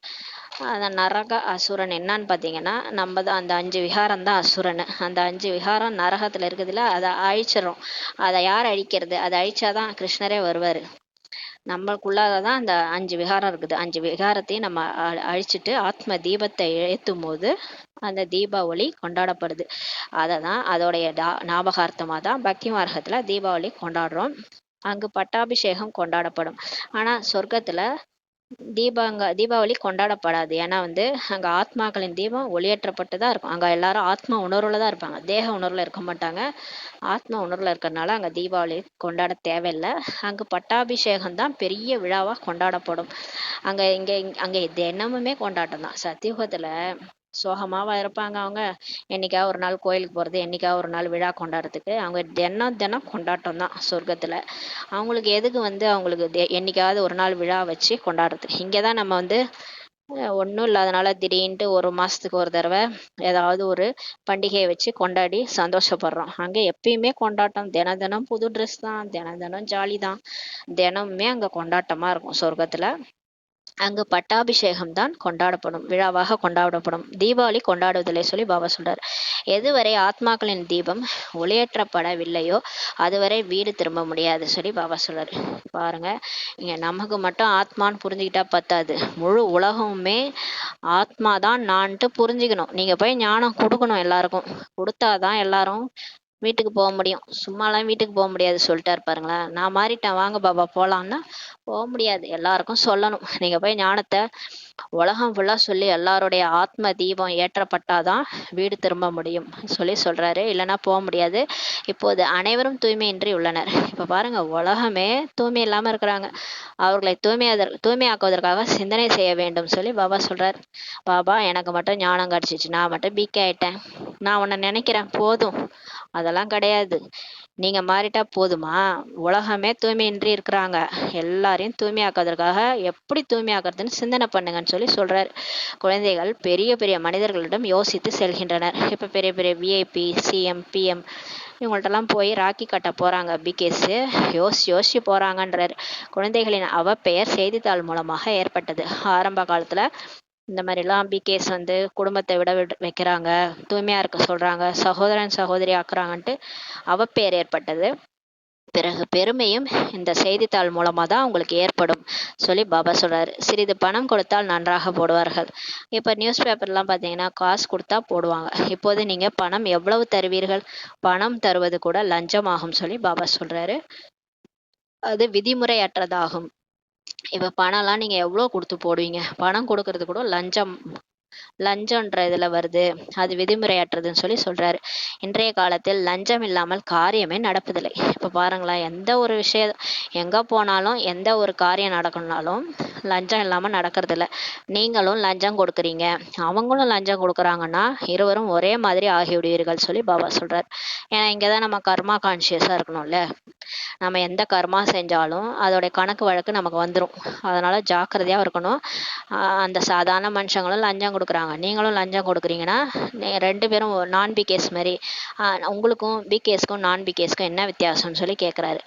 S1: அந்த நரக அசுரன் என்னன்னு பார்த்தீங்கன்னா, நம்ம தான் அந்த 5 விகாரம் தான் அசுரன். அந்த 5 விகாரம் நரகத்துல இருக்குதுல்ல, அதை அழிச்சிடுறோம். அதை யார் அழிக்கிறது? அதை அழிச்சாதான் கிருஷ்ணரே வருவார். நம்மளுக்குள்ளாக தான் அந்த 5 விகாரம் இருக்குது. 5 விகாரத்தையும் நம்ம அழிச்சிட்டு ஆத்ம தீபத்தை ஏற்றும் போது அந்த தீபாவளி கொண்டாடப்படுது. அதை தான் அதோடைய ஞாபகார்த்தமாக தான் பக்தி மார்க்கத்தில் தீபாவளி கொண்டாடுறோம். அங்கு பட்டாபிஷேகம் கொண்டாடப்படும். ஆனால் சொர்க்கத்தில் தீபாவளி கொண்டாடப்படாது. ஏன்னா அங்கே ஆத்மாக்களின் தீபம் ஒளியேற்றப்பட்டு தான் இருக்கும். அங்கே எல்லாரும் ஆத்மா உணர்வில் தான் இருப்பாங்க, தேக உணர்வில் இருக்க மாட்டாங்க. ஆத்மா உணர்வில் இருக்கிறதுனால அங்கே தீபாவளி கொண்டாட தேவையில்லை. அங்கே பட்டாபிஷேகம் தான் பெரிய விழாவாக கொண்டாடப்படும். அங்கே தினமுமே கொண்டாட்டம் தான். சத்தியுகத்தில் சோகமாவா இருப்பாங்க அவங்க. என்னைக்காவது ஒரு நாள் கோயிலுக்கு போகிறது, என்னைக்காவது ஒரு நாள் விழா கொண்டாடுறதுக்கு. அவங்க தினம் கொண்டாட்டம் தான் சொர்க்கத்தில். அவங்களுக்கு எதுக்கு அவங்களுக்கு என்னைக்காவது ஒரு நாள் விழா வச்சு கொண்டாடுறதுக்கு. இங்கே தான் நம்ம ஒன்றும் இல்லாதனால திடீர்னுட்டு ஒரு மாதத்துக்கு ஒரு தடவை ஏதாவது ஒரு பண்டிகையை வச்சு கொண்டாடி சந்தோஷப்படுறோம். அங்கே எப்பயுமே கொண்டாட்டம். தினம் புது ட்ரெஸ் தான், தினம் ஜாலி தான். தினமுமே அங்கே கொண்டாட்டமாக இருக்கும் சொர்க்கத்தில். அங்கு பட்டாபிஷேகம் தான் கொண்டாடப்படும், விழாவாக கொண்டாடப்படும். தீபாவளி கொண்டாடுவதில்லை சொல்லி பாபா சொல்றார். எதுவரை ஆத்மாக்களின் தீபம் ஒளியேற்றப்படவில்லையோ அதுவரை வீடு திரும்ப முடியாது சொல்லி பாபா சொல்றாரு. பாருங்க, இங்க நமக்கு மட்டும் ஆத்மான்னு புரிஞ்சுக்கிட்டா பத்தாது, முழு உலகமுமே ஆத்மாதான் நான்ட்டு புரிஞ்சுக்கணும். நீங்க போய் ஞானம் கொடுக்கணும், எல்லாருக்கும் கொடுத்தாதான் எல்லாரும் வீட்டுக்கு போக முடியும். சும்மாலாம் வீட்டுக்கு போக முடியாது சொல்லிட்டாரு பாருங்களேன். நான் மாறிட்டேன், வாங்க பாபா போகலான்னா போக முடியாது. எல்லாருக்கும் சொல்லணும். நீங்க போய் ஞானத்தை உலகம் ஃபுல்லா சொல்லி எல்லாருடைய ஆத்ம தீபம் ஏற்றப்பட்டாதான் வீடு திரும்ப முடியும் சொல்லி சொல்றாரு. இல்லைன்னா போக முடியாது. இப்போது அனைவரும் தூய்மையின்றி உள்ளனர். இப்ப பாருங்க, உலகமே தூய்மை இல்லாம இருக்கிறாங்க. அவர்களை தூய்மையாக்குவதற்காக சிந்தனை செய்ய வேண்டும் சொல்லி பாபா சொல்றார். பாபா, எனக்கு மட்டும் ஞானம் கிடைச்சிச்சு, நான் மட்டும் பிகே ஆயிட்டேன், நான் உன்னை நினைக்கிறேன் போதும். அதெல்லாம் கிடையாது. நீங்க மாறிட்டா போதுமா? உலகமே தூய்மையின்றி இருக்கிறாங்க. எல்லாரையும் தூய்மையாக்குவதற்காக எப்படி தூய்மையாக்குறதுன்னு சிந்தனை பண்ணுங்கன்னு சொல்லி சொல்றாரு. குழந்தைகள் பெரிய பெரிய மனிதர்களிடம் யோசித்து செல்கின்றனர். இப்ப பெரிய பெரிய விஐபி, சிஎம், பிஎம் இவங்கள்ட்டெல்லாம் போய் ராக்கி கட்ட போறாங்க. பிகேஸ் யோசிச்சு போறாங்கன்றாரு. குழந்தைகளின் அவப்பெயர் செய்தித்தாள் மூலமாக ஏற்பட்டது. ஆரம்ப காலத்துல இந்த மாதிரிலாம் பிகேஸ் குடும்பத்தை விட வைக்கிறாங்க, தூய்மையா இருக்க சொல்றாங்க, சகோதரன் சகோதரி ஆக்குறாங்கன்ட்டு அவப்பெயர் ஏற்பட்டது. பிறகு பெருமையும் இந்த செய்தித்தாள் மூலமா தான் உங்களுக்கு ஏற்படும் சொல்லி பாபா சொல்றாரு. சிறிது பணம் கொடுத்தால் நன்றாக போடுவார்கள். இப்ப நியூஸ் பேப்பர்லாம் பார்த்தீங்கன்னா காசு கொடுத்தா போடுவாங்க. இப்போது நீங்க பணம் எவ்வளவு தருவீர்கள்? பணம் தருவது கூட லஞ்சமாகும் சொல்லி பாபா சொல்றாரு. அது விதிமுறையற்றதாகும். இப்ப பணம்லாம் நீங்க எவ்வளவு கொடுத்து போடுவீங்க? பணம் கொடுக்கறது கூட லஞ்சம்ன்ற இதுல வருது, அது விதிமுறையற்றதுன்னு சொல்லி சொல்றாரு. இன்றைய காலத்தில் லஞ்சம் இல்லாமல் காரியமே நடப்பதில்லை. இப்ப பாருங்களேன், எந்த ஒரு விஷயம் எங்க போனாலும் எந்த ஒரு காரியம் நடக்கணும்னாலும் லஞ்சம் இல்லாம நடக்கிறது இல்ல. நீங்களும் லஞ்சம் கொடுக்குறீங்க, அவங்களும் லஞ்சம் கொடுக்குறாங்கன்னா இருவரும் ஒரே மாதிரி ஆகிவிடுவீர்கள் சொல்லி பாபா சொல்றாரு. ஏன்னா இங்கதான் நம்ம கர்மா கான்சியஸா இருக்கணும்ல. நம்ம எந்த கர்மா செஞ்சாலும் அதோடைய கணக்கு வழக்கு நமக்கு வந்துடும். அதனால ஜாக்கிரதையா இருக்கணும். அந்த சாதாரண மனுஷங்களும் லஞ்சம் கொடுக்குறாங்க, நீங்களும் லஞ்சம் கொடுக்குறீங்கன்னா ரெண்டு பேரும் நான் பிகேஸ் மாதிரி. உங்களுக்கும் பிகேஸ்க்கும் நான் பிகேஸ்க்கும் என்ன வித்தியாசம்னு சொல்லி கேட்குறாரு.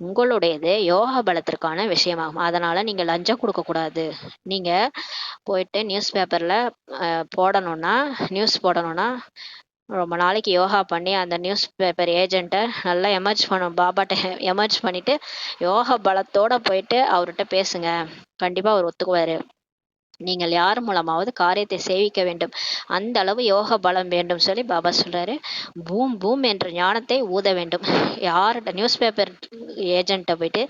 S1: உங்களுடையது யோக பலத்திற்கான விஷயமாகும். அதனால நீங்க லஞ்சம் கொடுக்க கூடாது. நீங்க போயிட்டு நியூஸ் பேப்பர்ல நியூஸ் போடணும்னா ரொம்ப நாளைக்கு யோகா பண்ணி அந்த நியூஸ் பேப்பர் ஏஜென்ட்டை நல்லா பாபாட்ட எமர்ஜ் பண்ணிட்டு யோகா பலத்தோட போயிட்டு அவர்கிட்ட பேசுங்க, கண்டிப்பா அவர் ஒத்துக்குவாரு. நீங்கள் யார் மூலமாவது காரியத்தை சேவிக்க வேண்டும், அந்த அளவு யோக பலம் வேண்டும் சொல்லி பாபா சொல்றாரு. பூம் பூம் என்ற ஞானத்தை ஊத வேண்டும். யார்கிட்ட நியூஸ் பேப்பர் ஏஜென்ட்டை போயிட்டு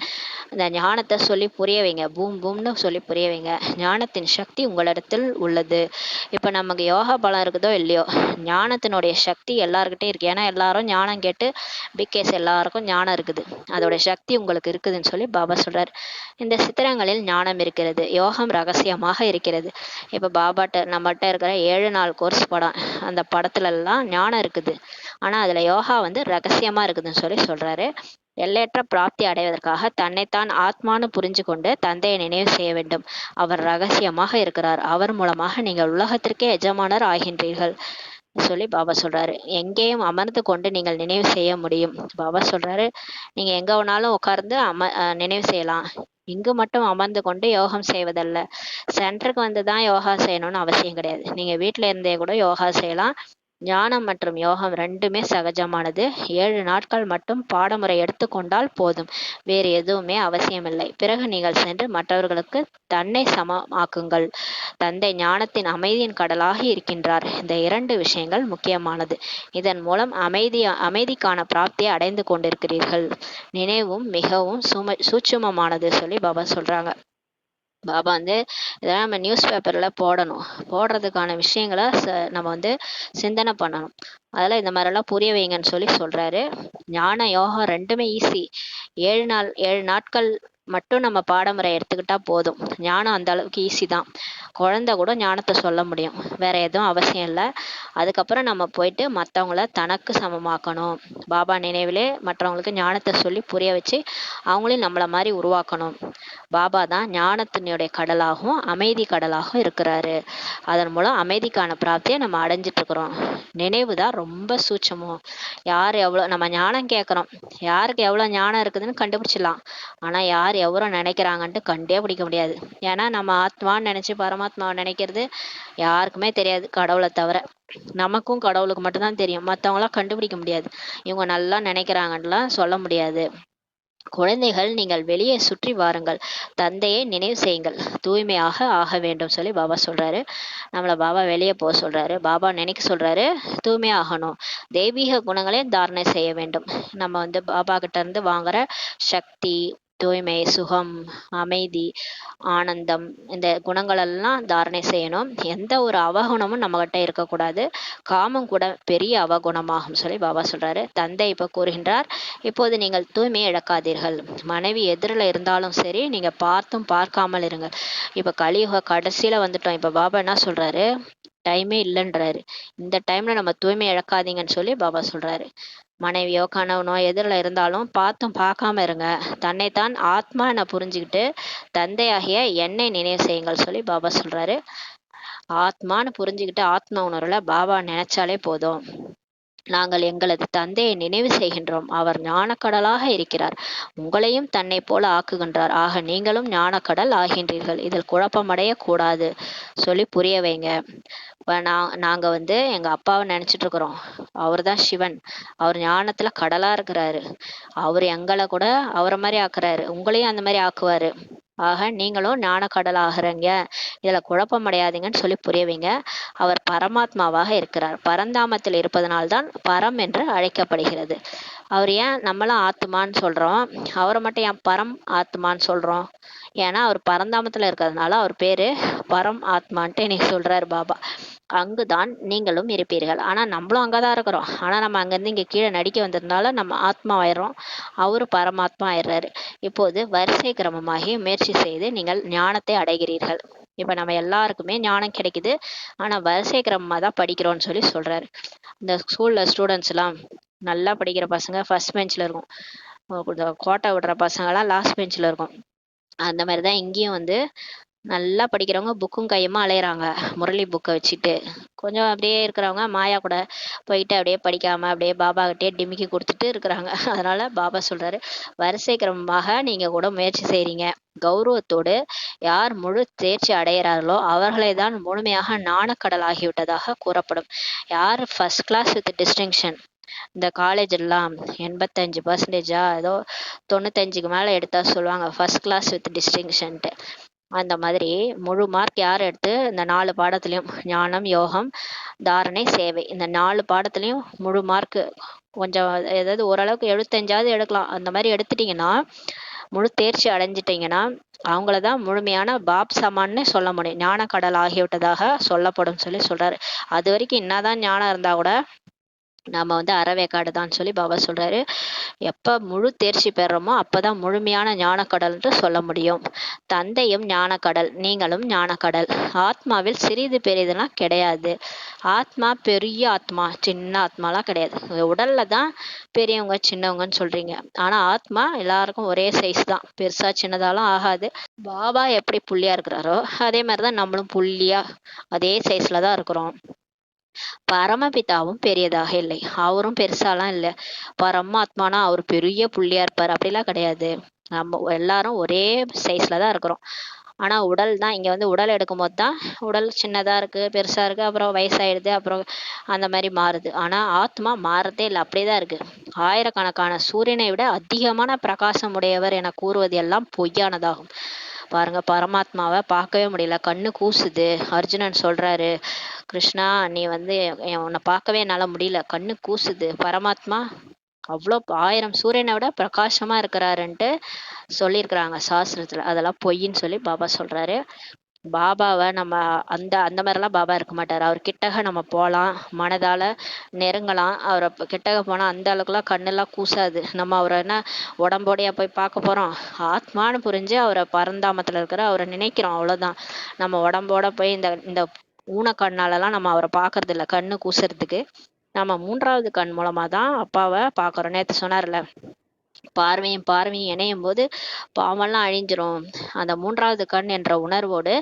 S1: இந்த ஞானத்தை சொல்லி புரிய வைங்க, பூம் பூம்னு சொல்லி புரிய வைங்க. ஞானத்தின் சக்தி உங்களிடத்தில் உள்ளது. இப்போ நமக்கு யோகா பலம் இருக்குதோ இல்லையோ, ஞானத்தினுடைய சக்தி எல்லாருக்கிட்டையும் இருக்கு. ஏன்னா எல்லாரும் ஞானம் கேட்டு பிகேஸ் எல்லாருக்கும் ஞானம் இருக்குது, அதோடைய சக்தி உங்களுக்கு இருக்குதுன்னு சொல்லி பாபா சொல்றாரு. இந்த சித்திரங்களில் ஞானம் இருக்கிறது, யோகம் ரகசியமாக இருக்கிறது. இப்போ பாபாட்ட நம்மகிட்ட இருக்கிற 7 நாள் கோர்ஸ் படம், அந்த படத்துல எல்லாம் ஞானம் இருக்குது, ஆனா அதுல யோகா ரகசியமா இருக்குதுன்னு சொல்லி சொல்றாரு. எல்லையற்ற பிராப்தி அடைவதற்காக தன்னைத்தான் ஆத்மானு புரிஞ்சு கொண்டு தந்தையை நினைவு செய்ய வேண்டும். அவர் ரகசியமாக இருக்கிறார், அவர் மூலமாக நீங்கள் உலகத்திற்கே எஜமானர் ஆகின்றீர்கள் சொல்லி பாபா சொல்றாரு. எங்கேயும் அமர்ந்து கொண்டு நீங்கள் நினைவு செய்ய முடியும். பாபா சொல்றாரு, நீங்க எங்க வேணாலும் உட்கார்ந்து நினைவு செய்யலாம். இங்கு மட்டும் அமர்ந்து கொண்டு யோகம் செய்வதல்ல. சென்டருக்கு வந்து தான் யோகா செய்யணும்னு அவசியம் கிடையாது. நீங்க வீட்டில இருந்தே கூட யோகா செய்யலாம். ஞானம் மற்றும் யோகம் ரெண்டுமே சகஜமானது. 7 நாட்கள் மட்டும் பாடமுறை எடுத்துக்கொண்டால் போதும். வேறு எதுவுமே அவசியமில்லை. பிறகு நீங்கள் சென்று மற்றவர்களுக்கு தன்னை சமமாக்குங்கள். தந்தை ஞானத்தின் அமைதியின் கடலாக இருக்கின்றார். இந்த 2 விஷயங்கள் முக்கியமானது. இதன் மூலம் அமைதிக்கான பிராப்தியை அடைந்து கொண்டிருக்கிறீர்கள். நினைவும் மிகவும் சூட்சுமமானது சொல்லி பாபா சொல்றாங்க. பாபா வந்து இதெல்லாம் நம்ம நியூஸ் பேப்பரில் போடணும். போடுறதுக்கான விஷயங்களை நம்ம வந்து சிந்தனை பண்ணணும். அதெல்லாம் இந்த மாதிரிலாம் புரிய வைங்கன்னு சொல்லி சொல்கிறாரு. ஞான யோகம் ரெண்டுமே ஈஸி. 7 நாட்கள் மட்டும் நம்ம பாடமுறை எடுத்துக்கிட்டா போதும். ஞானம் அந்த அளவுக்கு ஈஸி தான். குழந்தை கூட ஞானத்தை சொல்ல முடியும். வேற எதுவும் அவசியம் இல்லை. அதுக்கப்புறம் நம்ம போயிட்டு மற்றவங்கள தனக்கு சமமாக்கணும். பாபா நினைவிலே மற்றவங்களுக்கு ஞானத்தை சொல்லி புரிய வச்சு அவங்களையும் நம்மளை மாதிரி உருவாக்கணும். பாபா தான் ஞானத்தினுடைய கடலாகவும் அமைதி கடலாகவும் இருக்கிறாரு. அதன் மூலம் அமைதிக்கான பிராப்தியை நம்ம அடைஞ்சிட்டு இருக்கிறோம். நினைவு தான் ரொம்ப சூட்சமம். யார் எவ்வளோ நம்ம ஞானம் கேட்குறோம், யாருக்கு எவ்வளோ ஞானம் இருக்குதுன்னு கண்டுபிடிச்சிடலாம். ஆனால் யார் எவ்வளோ நினைக்கிறாங்கன்ட்டு கண்டே பிடிக்க முடியாது. ஏன்னா நம்ம ஆத்மான்னு நினச்சி பரமாத்மாவை நினைக்கிறது யாருக்குமே தெரியாது, கடவுளை தவிர. நமக்கும் கடவுளுக்கு மட்டும்தான் தெரியும். மற்றவங்களாம் கண்டுபிடிக்க முடியாது. இவங்க நல்லா நினைக்கிறாங்கன்னுலாம் சொல்ல முடியாது. குழந்தைகள், நீங்கள் வெளியே சுற்றி வாருங்கள். தந்தையை நினைவு செய்யுங்கள். தூய்மையாக ஆக வேண்டும் சொல்லி பாபா சொல்றாரு. நம்மளை பாபா வெளியே போக சொல்றாரு. பாபா நினைக்க சொல்றாரு, தூய்மையாகணும். தெய்வீக குணங்களே தாரணை செய்ய வேண்டும். நம்ம வந்து பாபா கிட்ட இருந்து வாங்குற சக்தி, தூய்மை, சுகம், அமைதி, ஆனந்தம், இந்த குணங்களெல்லாம் தாரணை செய்யணும். எந்த ஒரு அவகுணமும் நம்மகிட்ட இருக்கக்கூடாது. காமம் கூட பெரிய அவகுணமாகும் சொல்லி பாபா சொல்றாரு. தந்தை இப்போ கூறுகின்றார், இப்போது நீங்கள் தூய்மையை இழக்காதீர்கள். மனைவி எதிரில் இருந்தாலும் சரி, நீங்க பார்த்தும் பார்க்காமல் இருங்க. இப்போ கலியுக கடைசியில வந்துட்டோம். இப்போ பாபா என்ன சொல்றாரு, டைமே இல்லைன்றாரு. இந்த டைம்ல நம்ம தூய்மை இழக்காதீங்கன்னு சொல்லி பாபா சொல்றாரு. மனைவியோ கணவனோ எதிரில் இருந்தாலும் பார்த்தும் பார்க்காம இருங்க. தன்னைத்தான் ஆத்மா என புரிஞ்சுக்கிட்டு தந்தையாகிய என்னை நினைவு செய்யுங்கள் சொல்லி பாபா சொல்றாரு. ஆத்மான்னு புரிஞ்சுக்கிட்டு ஆத்ம உணர்வுல பாபா நினைச்சாலே போதும். நாங்கள் எங்களது தந்தையை நினைவு செய்கின்றோம். அவர் ஞானக்கடலாக இருக்கிறார். உங்களையும் தன்னை போல ஆக்குகின்றார். ஆக நீங்களும் ஞானக்கடல் ஆகின்றீர்கள். இதில் குழப்பமடைய கூடாது சொல்லி புரிய வைங்க. இப்போ நாங்கள் வந்து எங்கள் அப்பாவை நினச்சிட்டு இருக்கிறோம். அவர் தான் சிவன். அவர் ஞானத்தில் கடலாக இருக்கிறாரு. அவர் எங்களை கூட அவரை மாதிரி ஆக்குறாரு. உங்களையும் அந்த மாதிரி ஆக்குவார். ஆக நீங்களும் ஞானக்கடல் ஆகிறீங்க. இதில் குழப்பமடையாதீங்கன்னு சொல்லி புரிய வைங்க. அவர் பரமாத்மாவாக இருக்கிறார். பரந்தாமத்தில் இருப்பதனால்தான் பரம் என்று அழைக்கப்படுகிறது. அவர் ஏன் நம்மளாம் ஆத்மான்னு சொல்கிறோம், அவரை மட்டும் ஏன் பரம் ஆத்மான்னு சொல்கிறோம்? ஏன்னா அவர் பரந்தாமத்தில் இருக்கிறதுனால அவர் பேர் பரம் ஆத்மான்ட்டு இன்னைக்கு சொல்கிறார் பாபா. அங்குதான் நீங்களும் இருப்பீர்கள். ஆனால் நம்மளும் அங்கே தான் இருக்கிறோம். ஆனால் நம்ம அங்கேருந்து இங்கே கீழே நடிக்க வந்ததுனால நம்ம ஆத்மா ஆயிடுறோம். அவரு பரமாத்மா ஆயிடுறாரு. இப்போது வரிசை கிரமமாகி முயற்சி செய்து நீங்கள் ஞானத்தை அடைகிறீர்கள். இப்போ நம்ம எல்லாருக்குமே ஞானம் கிடைக்குது. ஆனால் வரிசை கிரமமாக தான் படிக்கிறோன்னு சொல்லி சொல்கிறாரு. இந்த ஸ்கூலில் ஸ்டூடெண்ட்ஸ்லாம் நல்லா படிக்கிற பசங்க ஃபர்ஸ்ட் பெஞ்சில் இருக்கும். கோட்டை விடுற பசங்களாம் லாஸ்ட் பெஞ்சில் இருக்கும். அந்த மாதிரி தான் இங்கேயும் வந்து நல்லா படிக்கிறவங்க புக்கும் கையுமா அலையிறாங்க, முரளி புக்கை வச்சுட்டு. கொஞ்சம் அப்படியே இருக்கிறவங்க மாயா கூட போயிட்டு அப்படியே படிக்காமல் அப்படியே பாபா கிட்டே டிமிக்கி கொடுத்துட்டு இருக்கிறாங்க. அதனால் பாபா சொல்கிறாரு, வரிசை கிரமமாக நீங்கள் கூட முயற்சி செய்கிறீங்க. கௌரவத்தோடு யார் முழு தேர்ச்சி அடைகிறார்களோ அவர்களை தான் முழுமையாக நாணக்கடல் ஆகிவிட்டதாக கூறப்படும். யார் ஃபர்ஸ்ட் கிளாஸ் வித் டிஸ்டிங்ஷன், இந்த காலேஜ் எல்லாம் 85% ஏதோ 95க்கு மேலே எடுத்தா சொல்லுவாங்க ஃபர்ஸ்ட் கிளாஸ் வித் டிஸ்டிங்ஷன்ட்டு. அந்த மாதிரி முழு மார்க் யார் எடுத்து இந்த 4 பாடத்துலையும் ஞானம், யோகம், தாரணை, சேவை, இந்த 4 பாடத்துலையும் முழு மார்க்கு, கொஞ்சம் ஏதாவது ஓரளவுக்கு 75ஆவது எடுக்கலாம், அந்த மாதிரி எடுத்துட்டிங்கன்னா, முழு தேர்ச்சி அடைஞ்சிட்டிங்கன்னா அவங்கள தான் முழுமையான பாப் சமான்னு சொல்ல முடியும். ஞானக்கடல் ஆகிவிட்டதாக சொல்லப்படும் சொல்லி சொல்கிறாரு. அது வரைக்கும் என்னதான் ஞானம் இருந்தால் கூட நம்ம வந்து அறவேக்காடு தான் சொல்லி பாபா சொல்கிறாரு. எப்போ முழு தேர்ச்சி பெறுறோமோ அப்போ தான் முழுமையான ஞானக்கடல்ன்ட்டு சொல்ல முடியும். தந்தையும் ஞானக்கடல், நீங்களும் ஞானக்கடல். ஆத்மாவில் சிறிது பெரிதுலாம் கிடையாது. ஆத்மா பெரிய ஆத்மா, சின்ன ஆத்மாலாம் கிடையாது. உடலில் தான் பெரியவங்க சின்னவங்கன்னு சொல்கிறீங்க. ஆனால் ஆத்மா எல்லாருக்கும் ஒரே சைஸ் தான், பெருசாக சின்னதாலாம் ஆகாது. பாபா எப்படி புள்ளியாக இருக்கிறாரோ அதே மாதிரி தான் நம்மளும் புள்ளியாக அதே சைஸில் தான் இருக்கிறோம். பரமபிதாவும் பெரியதாக இல்லை, அவரும் பெருசாலாம் இல்லை. பரமாத்மானா அவர் பெரிய புள்ளியா இருப்பார் அப்படிலாம் கிடையாது. நம்ம எல்லாரும் ஒரே சைஸில் தான் இருக்கிறோம். ஆனால் உடல் தான் இங்கே வந்து உடல் எடுக்கும்போது தான் உடல் சின்னதாக இருக்குது, பெருசாக இருக்குது, அப்புறம் வயசாயிடுது, அப்புறம் அந்த மாதிரி மாறுது. ஆனால் ஆத்மா மாறதே இல்லை, அப்படியே தான் இருக்குது. ஆயிரக்கணக்கான சூரியனை விட அதிகமான பிரகாசம் உடையவர் என கூறுவது எல்லாம் பொய்யானதாகும். பாருங்க, பரமாத்மாவை பார்க்கவே முடியல, கண்ணு கூசுது. அர்ஜுனன் சொல்றாரு, கிருஷ்ணா நீ வந்து உன்னை பார்க்கவே என்னால் முடியல, கண்ணு கூசுது. பரமாத்மா அவ்வளோ 1000 சூரியனை விட பிரகாசமா இருக்கிறாருன்ட்டு சொல்லியிருக்கிறாங்க சாஸ்திரத்துல. அதெல்லாம் பொய்ன்னு சொல்லி பாபா சொல்றாரு. பாபாவை நம்ம அந்த அந்த மாதிரிலாம் பாபா இருக்க மாட்டார். அவர் கிட்டக நம்ம போகலாம், மனதால நெருங்கலாம். அவரை கிட்டக போனால் அந்த அளவுக்குலாம் கண்ணெல்லாம் கூசாது. நம்ம அவரை என்ன உடம்போடையா போய் பார்க்க போகிறோம்? ஆத்மான்னு புரிஞ்சு அவரை பரந்தாமத்தில் இருக்கிற அவரை நினைக்கிறோம், அவ்வளோதான். நம்ம உடம்போட போய் இந்த இந்த ஊனக்கண்ணாலலாம் நம்ம அவரை பார்க்கறது இல்லை, கண்ணு கூசுறதுக்கு. நம்ம 3வது கண் மூலமா தான் அப்பாவை பார்க்குறோம். நேற்று சொன்னார்ல, பார்வையும் பார்வையும் இணையும் போது பாவம்லாம் அழிஞ்சிரும். அந்த 3வது கண் என்ற உணர்வோடு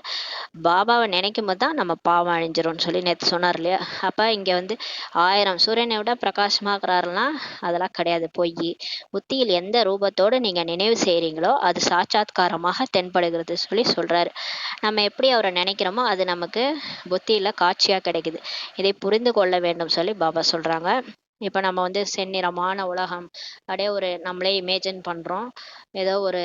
S1: பாபாவை நினைக்கும் போது தான் நம்ம பாவம் அழிஞ்சிரும்னு சொல்லி நேற்று சொன்னார் இல்லையா? அப்போ இங்கே வந்து 1000 சூரியனை விட பிரகாசமாக்குறாருன்னா அதெல்லாம் கிடையாது, பொய். புத்தியில் எந்த ரூபத்தோடு நீங்கள் நினைவு செய்கிறீங்களோ அது சாட்சாத்காரமாக தென்படுகிறது சொல்லி சொல்கிறாரு. நம்ம எப்படி அவரை நினைக்கிறோமோ அது நமக்கு புத்தியில் காட்சியாக கிடைக்குது. இதை புரிந்து கொள்ள வேண்டும் சொல்லி பாபா சொல்கிறாங்க. இப்போ நம்ம வந்து செந்நிறமான உலகம் அப்படியே ஒரு நம்மளே இமேஜின் பண்ணுறோம். ஏதோ ஒரு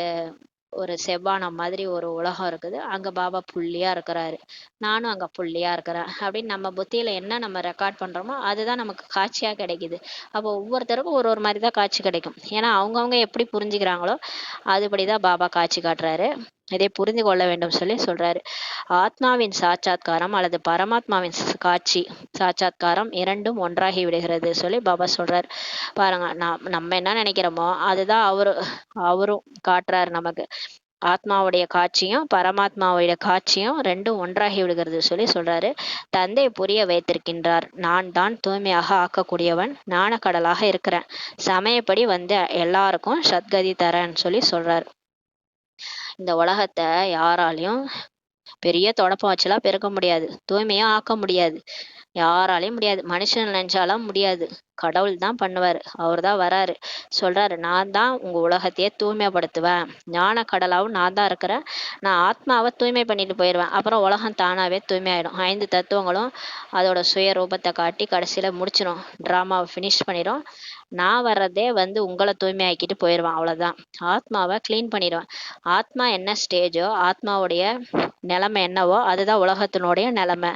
S1: ஒரு செவ்வானம் மாதிரி ஒரு உலகம் இருக்குது, அங்கே பாபா புள்ளியா இருக்கிறாரு, நானும் அங்கே புள்ளியா இருக்கிறேன் அப்படின்னு நம்ம புத்தியில என்ன நம்ம ரெக்கார்ட் பண்றோமோ அதுதான் நமக்கு காட்சியா கிடைக்குது. அப்போ ஒவ்வொருத்தருக்கும் ஒரு ஒரு மாதிரி தான் காட்சி கிடைக்கும். ஏன்னா அவங்கவுங்க எப்படி புரிஞ்சுக்கிறாங்களோ அதுபடிதான் பாபா காட்சி காட்டுறாரு. இதை புரிந்து கொள்ள வேண்டும் சொல்லி சொல்றாரு. ஆத்மாவின் சாட்சாத்காரம் அல்லது பரமாத்மாவின் காட்சி சாட்சாத்காரம் இரண்டும் ஒன்றாகி விடுகிறது சொல்லி பாபா சொல்றாரு. பாருங்க, நம்ம என்ன நினைக்கிறோமோ அதுதான் அவரும் காட்டுறாரு நமக்கு. ஆத்மாவுடைய காட்சியும் பரமாத்மாவுடைய காட்சியும் ரெண்டும் ஒன்றாகி விடுகிறது சொல்லி சொல்றாரு. தந்தை புரிய வைத்திருக்கின்றார், நான் தான் தூய்மையாக ஆக்கக்கூடியவன், ஞானக்கடலாக இருக்கிறேன், சமயப்படி வந்து எல்லாருக்கும் சத்கதி தரேன்னு சொல்லி சொல்றாரு. இந்த உலகத்தை யாராலையும் பெரிய தொடப்பம் வச்சுலாம் பெருக்க முடியாது, தூய்மையா ஆக்க முடியாது, யாராலையும் முடியாது. மனுஷன் நினைச்சாலும் முடியாது, கடவுள் தான் பண்ணுவார். அவர் தான் வராரு, சொல்றாரு, நான் தான் உங்க உலகத்தையே தூய்மைப்படுத்துவேன், ஞான கடலாவும் நான் தான் இருக்கிறேன், நான் ஆத்மாவை தூய்மை பண்ணிட்டு போயிடுவேன், அப்புறம் உலகம் தானாவே தூய்மையாயிடும். 5 தத்துவங்களும் அதோட சுய ரூபத்தை காட்டி கடைசியில முடிச்சிடும், டிராமாவை ஃபினிஷ் பண்ணிடும். நான் வர்றதே வந்து உங்களை தூய்மையாக்கிட்டு போயிடுவேன், அவ்வளவுதான். ஆத்மாவை கிளீன் பண்ணிடுவேன். ஆத்மா என்ன ஸ்டேஜோ, ஆத்மாவுடைய நிலைமை என்னவோ அதுதான் உலகத்தினுடைய நிலைமை.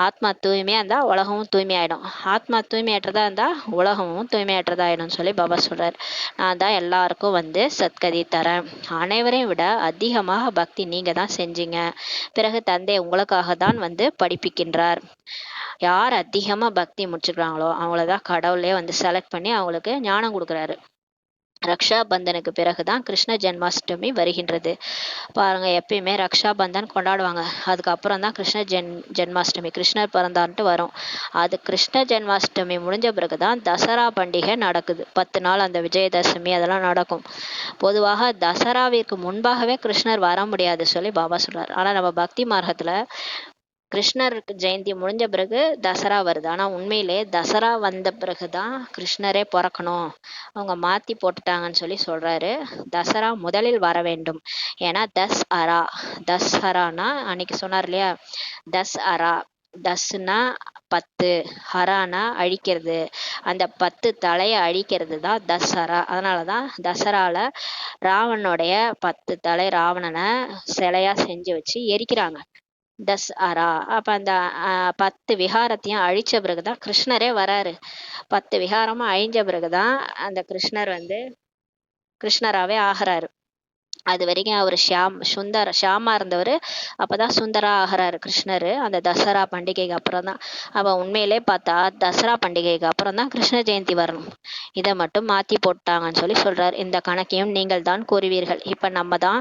S1: ஆத்மா தூய்மையா இருந்தா உலகமும் தூய்மையாயிடும், ஆத்மா தூய்மையற்றதா இருந்தா உலகமும் தூய்மையற்றதாயிடும் சொல்லி பாபா சொல்றாரு. நான் தான் எல்லாருக்கும் வந்து சத்கதி தரேன், அனைவரையும் விட அதிகமாக பக்தி நீங்க தான் செஞ்சீங்க, பிறகு தந்தை உங்களுக்காக தான் வந்து படிப்பிக்கின்றார். யார் அதிகமா பக்தி முடிச்சுக்கிறாங்களோ அவங்களதான் கடவுளே வந்து செலக்ட் பண்ணி அவங்களுக்கு ஞானம் கொடுக்குறாரு. ரக்ஷா பந்தனுக்கு பிறகுதான் கிருஷ்ண ஜென்மாஷ்டமி வருகின்றது. பாருங்க, எப்பயுமே ரக்ஷா பந்தன் கொண்டாடுவாங்க, அதுக்கப்புறம் தான் ஜென்மாஷ்டமி, கிருஷ்ணர் பிறந்தான்ட்டு வரும். அது கிருஷ்ண ஜென்மாஷ்டமி முடிஞ்ச பிறகுதான் தசரா பண்டிகை நடக்குது. 10 நாள் அந்த விஜயதசமி அதெல்லாம் நடக்கும். பொதுவாக தசராவிற்கு முன்பாகவே கிருஷ்ணர் வர முடியாது சொல்லி பாபா சொல்றார். ஆனா நம்ம பக்தி மார்க்கத்துல கிருஷ்ணருக்கு ஜெயந்தி முடிஞ்ச பிறகு தசரா வருது. ஆனா உண்மையிலே தசரா வந்த பிறகுதான் கிருஷ்ணரே பிறக்கணும், அவங்க மாத்தி போட்டுட்டாங்கன்னு சொல்லி சொல்றாரு. தசரா முதலில் வர வேண்டும். ஏன்னா தஸ்ஹரானா அன்னைக்கு சொன்னார் இல்லையா, தஸ்ஹரா, தஸ்னா 10, ஹரானா அழிக்கிறது, அந்த 10 தலையை அழிக்கிறது தான் தசரா. அதனாலதான் தசரால ராவணனுடைய 10 தலை ராவணனை சிலையா செஞ்சு வச்சு எரிக்கிறாங்க, தஸ்ஹரா. அப்ப அந்த 10 விகாரத்தையும் அழிச்ச பிறகுதான் கிருஷ்ணரே வராரு. 10 விகாரமும் அழிஞ்ச பிறகுதான் அந்த கிருஷ்ணர் வந்து கிருஷ்ணராவே ஆகிறாரு. அது வரைக்கும் அவர் ஷியாமா இருந்தவர், அப்பதான் சுந்தரா ஆகிறாரு கிருஷ்ணர் அந்த தசரா பண்டிகைக்கு அப்புறம் தான். அப்ப உண்மையிலே பார்த்தா தசரா பண்டிகைக்கு அப்புறம் தான் கிருஷ்ண ஜெயந்தி வரணும், இதை மட்டும் மாத்தி போட்டாங்கன்னு சொல்லி சொல்றாரு. இந்த கணக்கையும் நீங்கள் தான் கூறுவீர்கள். இப்ப நம்ம தான்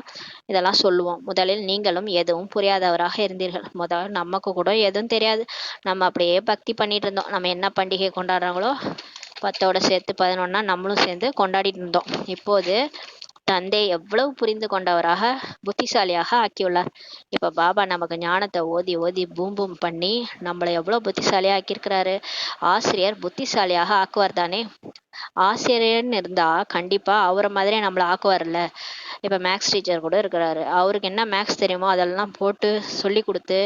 S1: இதெல்லாம் சொல்லுவோம். முதலில் நீங்களும் எதுவும் புரியாதவராக இருந்தீர்கள். முதல்ல நமக்கு கூட எதுவும் தெரியாது, நம்ம அப்படியே பக்தி பண்ணிட்டு இருந்தோம். நம்ம என்ன பண்டிகை கொண்டாடுறாங்களோ 10ஓட சேர்த்து 11 நம்மளும் சேர்ந்து கொண்டாடிட்டு இருந்தோம். இப்போது தந்தை எவ்வளவு புரிந்து கொண்டவராக புத்திசாலியாக ஆக்கியுள்ளார். இப்ப பாபா நமக்கு ஞானத்தை ஓதி ஓதி பூம் பூம் பண்ணி நம்மளை எவ்வளவு புத்திசாலியா ஆக்கியிருக்கிறாரு. ஆசிரியர் புத்திசாலியாக ஆக்குவார் தானே. ஆசிரியர்னு இருந்தா கண்டிப்பா அவரை மாதிரியே நம்மளை ஆக்குவார்ல. இப்போ மேக்ஸ் டீச்சர் கூட இருக்கிறாரு, அவருக்கு என்ன மேக்ஸ் தெரியுமோ அதெல்லாம் போட்டு சொல்லி கொடுத்து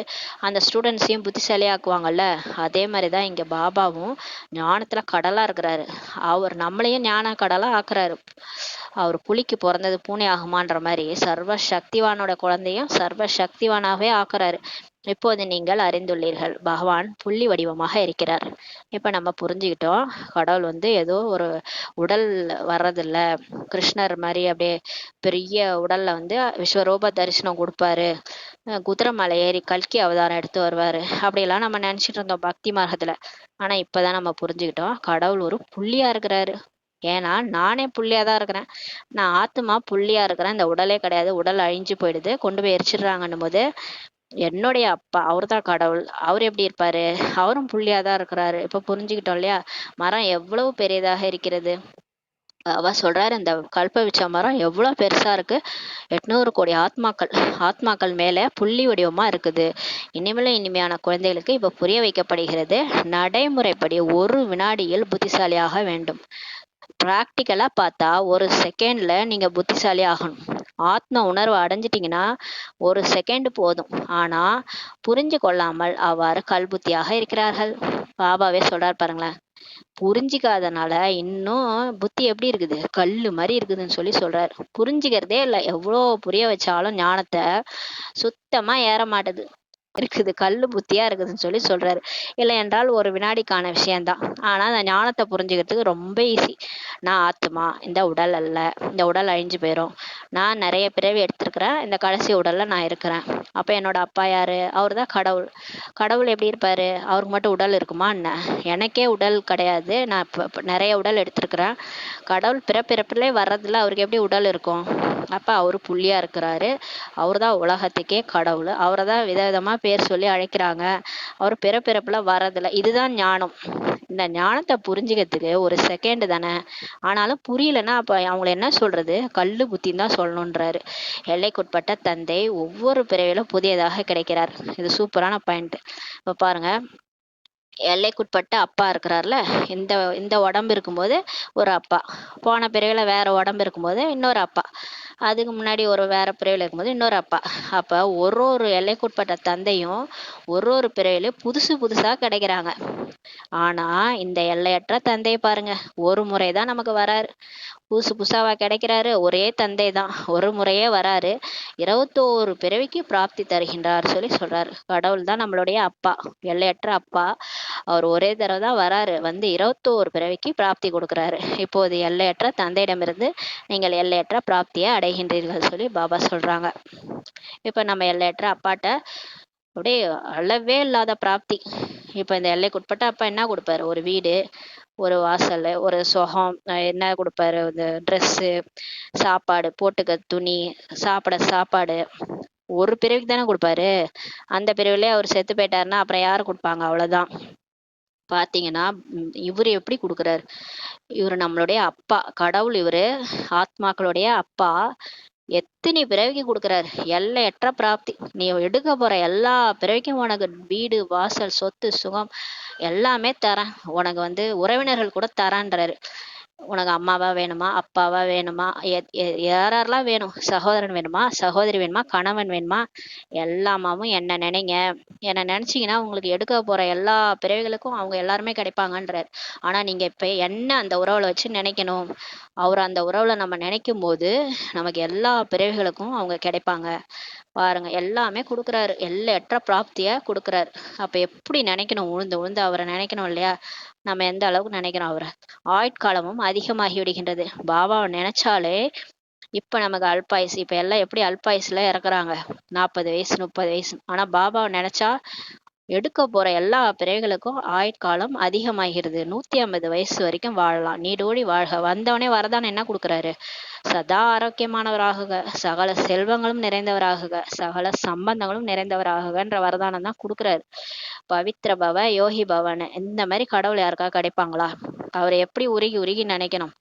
S1: அந்த ஸ்டூடெண்ட்ஸையும் புத்திசாலியாக்குவாங்கல்ல. அதே மாதிரி தான் இங்கே பாபாவும் ஞானத்தில் கடலாக இருக்கிறாரு. அவர் நம்மளையும் ஞான கடலாக ஆக்குறாரு. அவர் புலிக்கு பிறந்தது பூனை ஆகுமான்ற மாதிரி சர்வ சக்திவானோட குழந்தையும் சர்வ சக்திவானாகவே ஆக்குறாரு. இப்போது நீங்கள் அறிந்துள்ளீர்கள், பகவான் புள்ளி வடிவமாக இருக்கிறார். இப்போ நம்ம புரிஞ்சுக்கிட்டோம், கடவுள் ஏதோ ஒரு உடல் வர்றதில்ல, கிருஷ்ணர் மாதிரி அப்படியே பெரிய உடல்ல விஸ்வரூப தரிசனம் கொடுப்பாரு, குதிரை மலை ஏறி கல்கி அவதாரம் எடுத்து வருவாரு, அப்படியெல்லாம் நம்ம நினைச்சிட்டு இருந்தோம் பக்தி மார்க்கத்துல. ஆனா இப்பதான் நம்ம புரிஞ்சுக்கிட்டோம், கடவுள் ஒரு புள்ளியா இருக்கிறாரு. ஏன்னா நானே புள்ளியா தான் இருக்கிறேன், நான் ஆத்மா புள்ளியா இருக்கிறேன், இந்த உடலே கிடையாது, உடல் அழிஞ்சு போயிடுது, கொண்டு போய் எரிச்சிடுறாங்கன்னும் போது என்னுடைய அப்பா அவர் தான் கடவுள். அவர் எப்படி இருப்பாரு? அவரும் புள்ளியா தான் இருக்கிறாரு. இப்ப புரிஞ்சுக்கிட்டோம் இல்லையா? மரம் எவ்வளவு பெரியதாக இருக்கிறது. அவ சொல்றாரு, இந்த கல்பவிச்ச மரம் எவ்வளவு பெருசா இருக்கு, 800 கோடி ஆத்மாக்கள், ஆத்மாக்கள் மேல புள்ளி வடிவமா இருக்குது. இனிமேலும் இனிமையான குழந்தைகளுக்கு இப்ப புரிய வைக்கப்படுகிறது, நடைமுறைப்படி ஒரு வினாடியில் புத்திசாலியாக வேண்டும். ப்ராக்டிக்கலா பார்த்தா ஒரு செகண்ட்ல நீங்க புத்திசாலி ஆகணும். ஆத்ம உணர்வு அடைஞ்சிட்டீங்கன்னா ஒரு செகண்ட் போதும். ஆனா புரிஞ்சு கொள்ளாமல் அவ்வாறு கல்புத்தியாக இருக்கிறார்கள். பாபாவே சொல்றாரு பாருங்களேன், புரிஞ்சிக்காதனால இன்னும் புத்தி எப்படி இருக்குது, கல்லு மாதிரி இருக்குதுன்னு சொல்றாரு. புரிஞ்சுக்கிறதே இல்லை, எவ்வளோ புரிய வச்சாலும் ஞானத்தை சுத்தமா ஏற மாட்டுது, இருக்குது, கல்லு புத்தியா இருக்குதுன்னு சொல்றாரு. இல்லை என்றால் ஒரு வினாடிக்கான விஷயம்தான். ஆனா அந்த ஞானத்தை புரிஞ்சுக்கிறதுக்கு ரொம்ப ஈஸி. நான் ஆத்மா, இந்த உடல் அல்ல, இந்த உடல் அழிஞ்சு போயிடும், நான் நிறைய பிறவி எடுத்திருக்கிறேன், இந்த கடைசி உடல்ல நான் இருக்கிறேன். அப்ப என்னோட அப்பா யாரு? அவர் தான் கடவுள். கடவுள் எப்படி இருப்பாரு? அவருக்கு மட்டும் உடல் இருக்குமா என்ன? எனக்கே உடல் கிடையாது, நான் நிறைய உடல் எடுத்திருக்கிறேன். கடவுள் பிறப்பிறப்பிலே வர்றதுல அவருக்கு எப்படி உடல் இருக்கும்? அப்ப அவரு புள்ளியா இருக்கிறாரு. அவர் தான் உலகத்துக்கே கடவுள். அவரை தான் விதவிதமா பேர் சொல்லி அழைக்கிறாங்க. அவர் பிறப்பிறப்புல வர்றதில்ல. இதுதான் ஞானம். இந்த ஞானத்தை புரிஞ்சுக்கிறதுக்கு ஒரு செகண்ட் தானே. ஆனாலும் புரியலன்னா அப்ப அவங்கள என்ன சொல்றது? கல்லு புத்தின்னு தான் சொல்லணுன்றாரு. எல்லைக்குட்பட்ட தந்தை ஒவ்வொரு பிறவிலும் புதியதாக கிடைக்கிறார். இது சூப்பரான பாயிண்ட். இப்ப பாருங்க, எல்லைக்குட்பட்ட அப்பா இருக்கிறார்ல, இந்த இந்த உடம்பு இருக்கும்போது ஒரு அப்பா, போன பிறவில வேற உடம்பு இருக்கும்போது இன்னொரு அப்பா, அதுக்கு முன்னாடி ஒரு வேற பிறவில இருக்கும்போது இன்னொரு அப்பா. அப்ப ஒரு எல்லைக்குட்பட்ட தந்தையும் ஒரு பிறவிலையும் புதுசு புதுசா கிடைக்கிறாங்க. ஆனா இந்த எல்லையற்ற தந்தையை பாருங்க, ஒரு முறைதான் நமக்கு வராரு. புதுசு புதுசாவா கிடைக்கிறாரு? ஒரே தந்தை தான், ஒரு முறையே வராரு, 21 பிறவிக்கு பிராப்தி தருகின்றார் சொல்றாரு. கடவுள் தான் நம்மளுடைய அப்பா, எல்லையற்ற அப்பா. அவர் ஒரே தடவை தான் வராரு, 21 பிறவிக்கு பிராப்தி கொடுக்குறாரு. இப்போது எல்லையற்ற தந்தையிடமிருந்து நீங்கள் எல்லையற்ற பிராப்தியை அடைகின்றீர்கள் பாபா சொல்றாங்க. இப்ப நம்ம எல்லையற்ற அப்பாட்ட அப்படியே அளவே இல்லாத பிராப்தி. இப்ப இந்த எல்லைக்குட்பட்ட அப்பா என்ன கொடுப்பாரு? ஒரு வீடு, ஒரு வாசல், ஒரு சுகம், என்ன கொடுப்பாரு? இந்த ட்ரெஸ்ஸு, சாப்பாடு, போட்டுக்க துணி, சாப்பிட சாப்பாடு. ஒரு பிறவிக்கு தானே கொடுப்பாரு. அந்த பிறவிலே அவர் செத்து போயிட்டாருன்னா அப்புறம் யாரு கொடுப்பாங்க? அவ்வளவுதான். பாத்தீங்கன்னா இவரு எப்படி கொடுக்குறாரு? இவரு நம்மளுடைய அப்பா, கடவுள் இவரு, ஆத்மாக்களுடைய அப்பா. எத்தனை பிறவிக்கு கொடுக்குறாரு? எல்லையற்ற பிராப்தி. நீ எடுக்க போற எல்லா பிறவிக்கும் உனக்கு வீடு, வாசல், சொத்து, சுகம் எல்லாமே தரேன். உனக்கு உறவினர்கள் கூட தரேன்றாரு. உனக்கு அம்மாவா வேணுமா, அப்பாவா வேணுமா, யாரெல்லாம் வேணும், சகோதரன் வேணுமா, சகோதரி வேணுமா, கணவன் வேணுமா, எல்லாமாவும் என்ன நினைங்க. என்ன நினைச்சீங்கன்னா உங்களுக்கு எடுக்க போற எல்லா பிறவிகளுக்கும் அவங்க எல்லாருமே கிடைப்பாங்கன்றாரு. ஆனா நீங்க இப்ப என்ன அந்த உறவுல வச்சு நினைக்கணும். அவர் அந்த உறவுல நம்ம நினைக்கும் போது நமக்கு எல்லா பிறவிகளுக்கும் அவங்க கிடைப்பாங்க. பாருங்க, எல்லாமே கொடுக்குறாரு, எல்லையற்ற பிராப்திய கொடுக்குறாரு. அப்ப எப்படி நினைக்கணும்? உழுந்து உழுந்து அவரை நினைக்கணும் இல்லையா? நம்ம எந்த அளவுக்கு நினைக்கிறோம் அவரை. ஆயுட்காலமும் அதிகமாகி விடுகின்றது. பாபாவை நினைச்சாலே இப்ப நமக்கு அல்பாயுசு. இப்ப எல்லாம் எப்படி அல்பாயுசுல இறக்குறாங்க, 40 வயசு 30 வயசு. ஆனா பாபாவை நினைச்சா எடுக்க போற எல்லா பிறவிகளுக்கும் ஆயுட்காலம் அதிகமாகிறது. 150 வயசு வரைக்கும் வாழலாம். நீடோடி வாழ்க. வந்தவனே வரதான என்ன கொடுக்குறாரு? சதா ஆரோக்கியமானவராகுக, சகல செல்வங்களும் நிறைந்தவராகுக, சகல சம்பந்தங்களும் நிறைந்தவராகுகன்ற வரதானம் தான் கொடுக்குறாரு. பவித்ர பவ யோகி பவன், இந்த மாதிரி கடவுள் யாருக்கா கிடைப்பாங்களா? அவரை எப்படி உருகி உருகி நினைக்கணும்.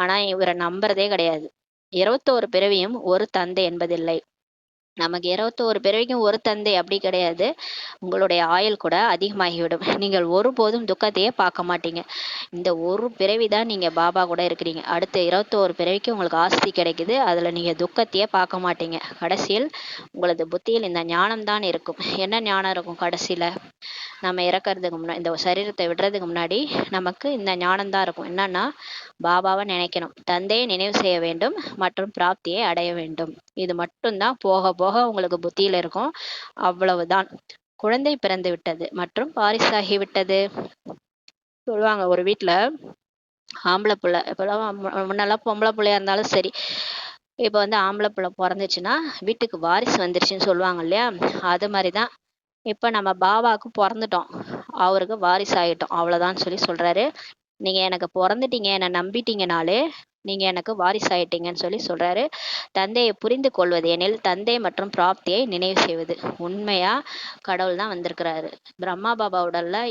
S1: ஆனா இவரை நம்புறதே கிடையாது. 21 பிறவியும் ஒரு தந்தை என்பதில்லை. நமக்கு 21 பிறவிக்கும் ஒரு தந்தை அப்படி கிடையாது. உங்களுடைய ஆயுள் கூட அதிகமாகிவிடும். நீங்கள் ஒருபோதும் துக்கத்தையே பார்க்க மாட்டீங்க. இந்த ஒரு பிறவி தான் நீங்க பாபா கூட இருக்கிறீங்க. அடுத்த 21 பிறவிக்கு உங்களுக்கு ஆஸ்தி கிடைக்குது. அதுல நீங்க துக்கத்தையே பார்க்க மாட்டீங்க. கடைசியில் உங்களது புத்தியில் இந்த ஞானம் தான் இருக்கும். என்ன ஞானம் இருக்கும் கடைசியில? நம்ம இறக்கறதுக்கு முன்னாடி, இந்த சரீரத்தை விடுறதுக்கு முன்னாடி நமக்கு இந்த ஞானம் தான் இருக்கும். என்னன்னா, பாபாவை நினைக்கணும், தந்தையை நினைவு செய்ய வேண்டும் மற்றும் பிராப்தியை அடைய வேண்டும். இது மட்டும்தான் போக போக உங்களுக்கு புத்தியில இருக்கும். அவ்வளவுதான். குழந்தை பிறந்து விட்டது மற்றும் வாரிசாகி விட்டது. சொல்லுவாங்க ஒரு வீட்ல ஆம்பளை பிள்ளை, இப்பெல்லாம் முன்னெல்லாம் பொம்பளை பிள்ளையா இருந்தாலும் சரி, இப்போ வந்து ஆம்பளை பிள்ளை பிறந்துச்சுன்னா வீட்டுக்கு வாரிசு வந்துருச்சுன்னு சொல்லுவாங்க இல்லையா? அது மாதிரிதான் இப்ப நம்ம பாபாவுக்கு பிறந்துட்டோம், அவருக்கு வாரிசு ஆயிட்டோம், அவ்வளவுதான் சொல்லி சொல்றாரு. நீங்க எனக்கு பிறந்துட்டீங்க, என்னை நம்பிட்டீங்கனாலே நீங்க எனக்கு வாரிசு ஆயிட்டீங்கன்னு சொல்லி சொல்றாரு. தந்தையை புரிந்து கொள்வது எனில் தந்தை மற்றும் பிராப்தியை நினைவு செய்வது. உண்மையா கடவுள் தான் வந்திருக்கிறாரு. பிரம்மா பாபா உடல்ல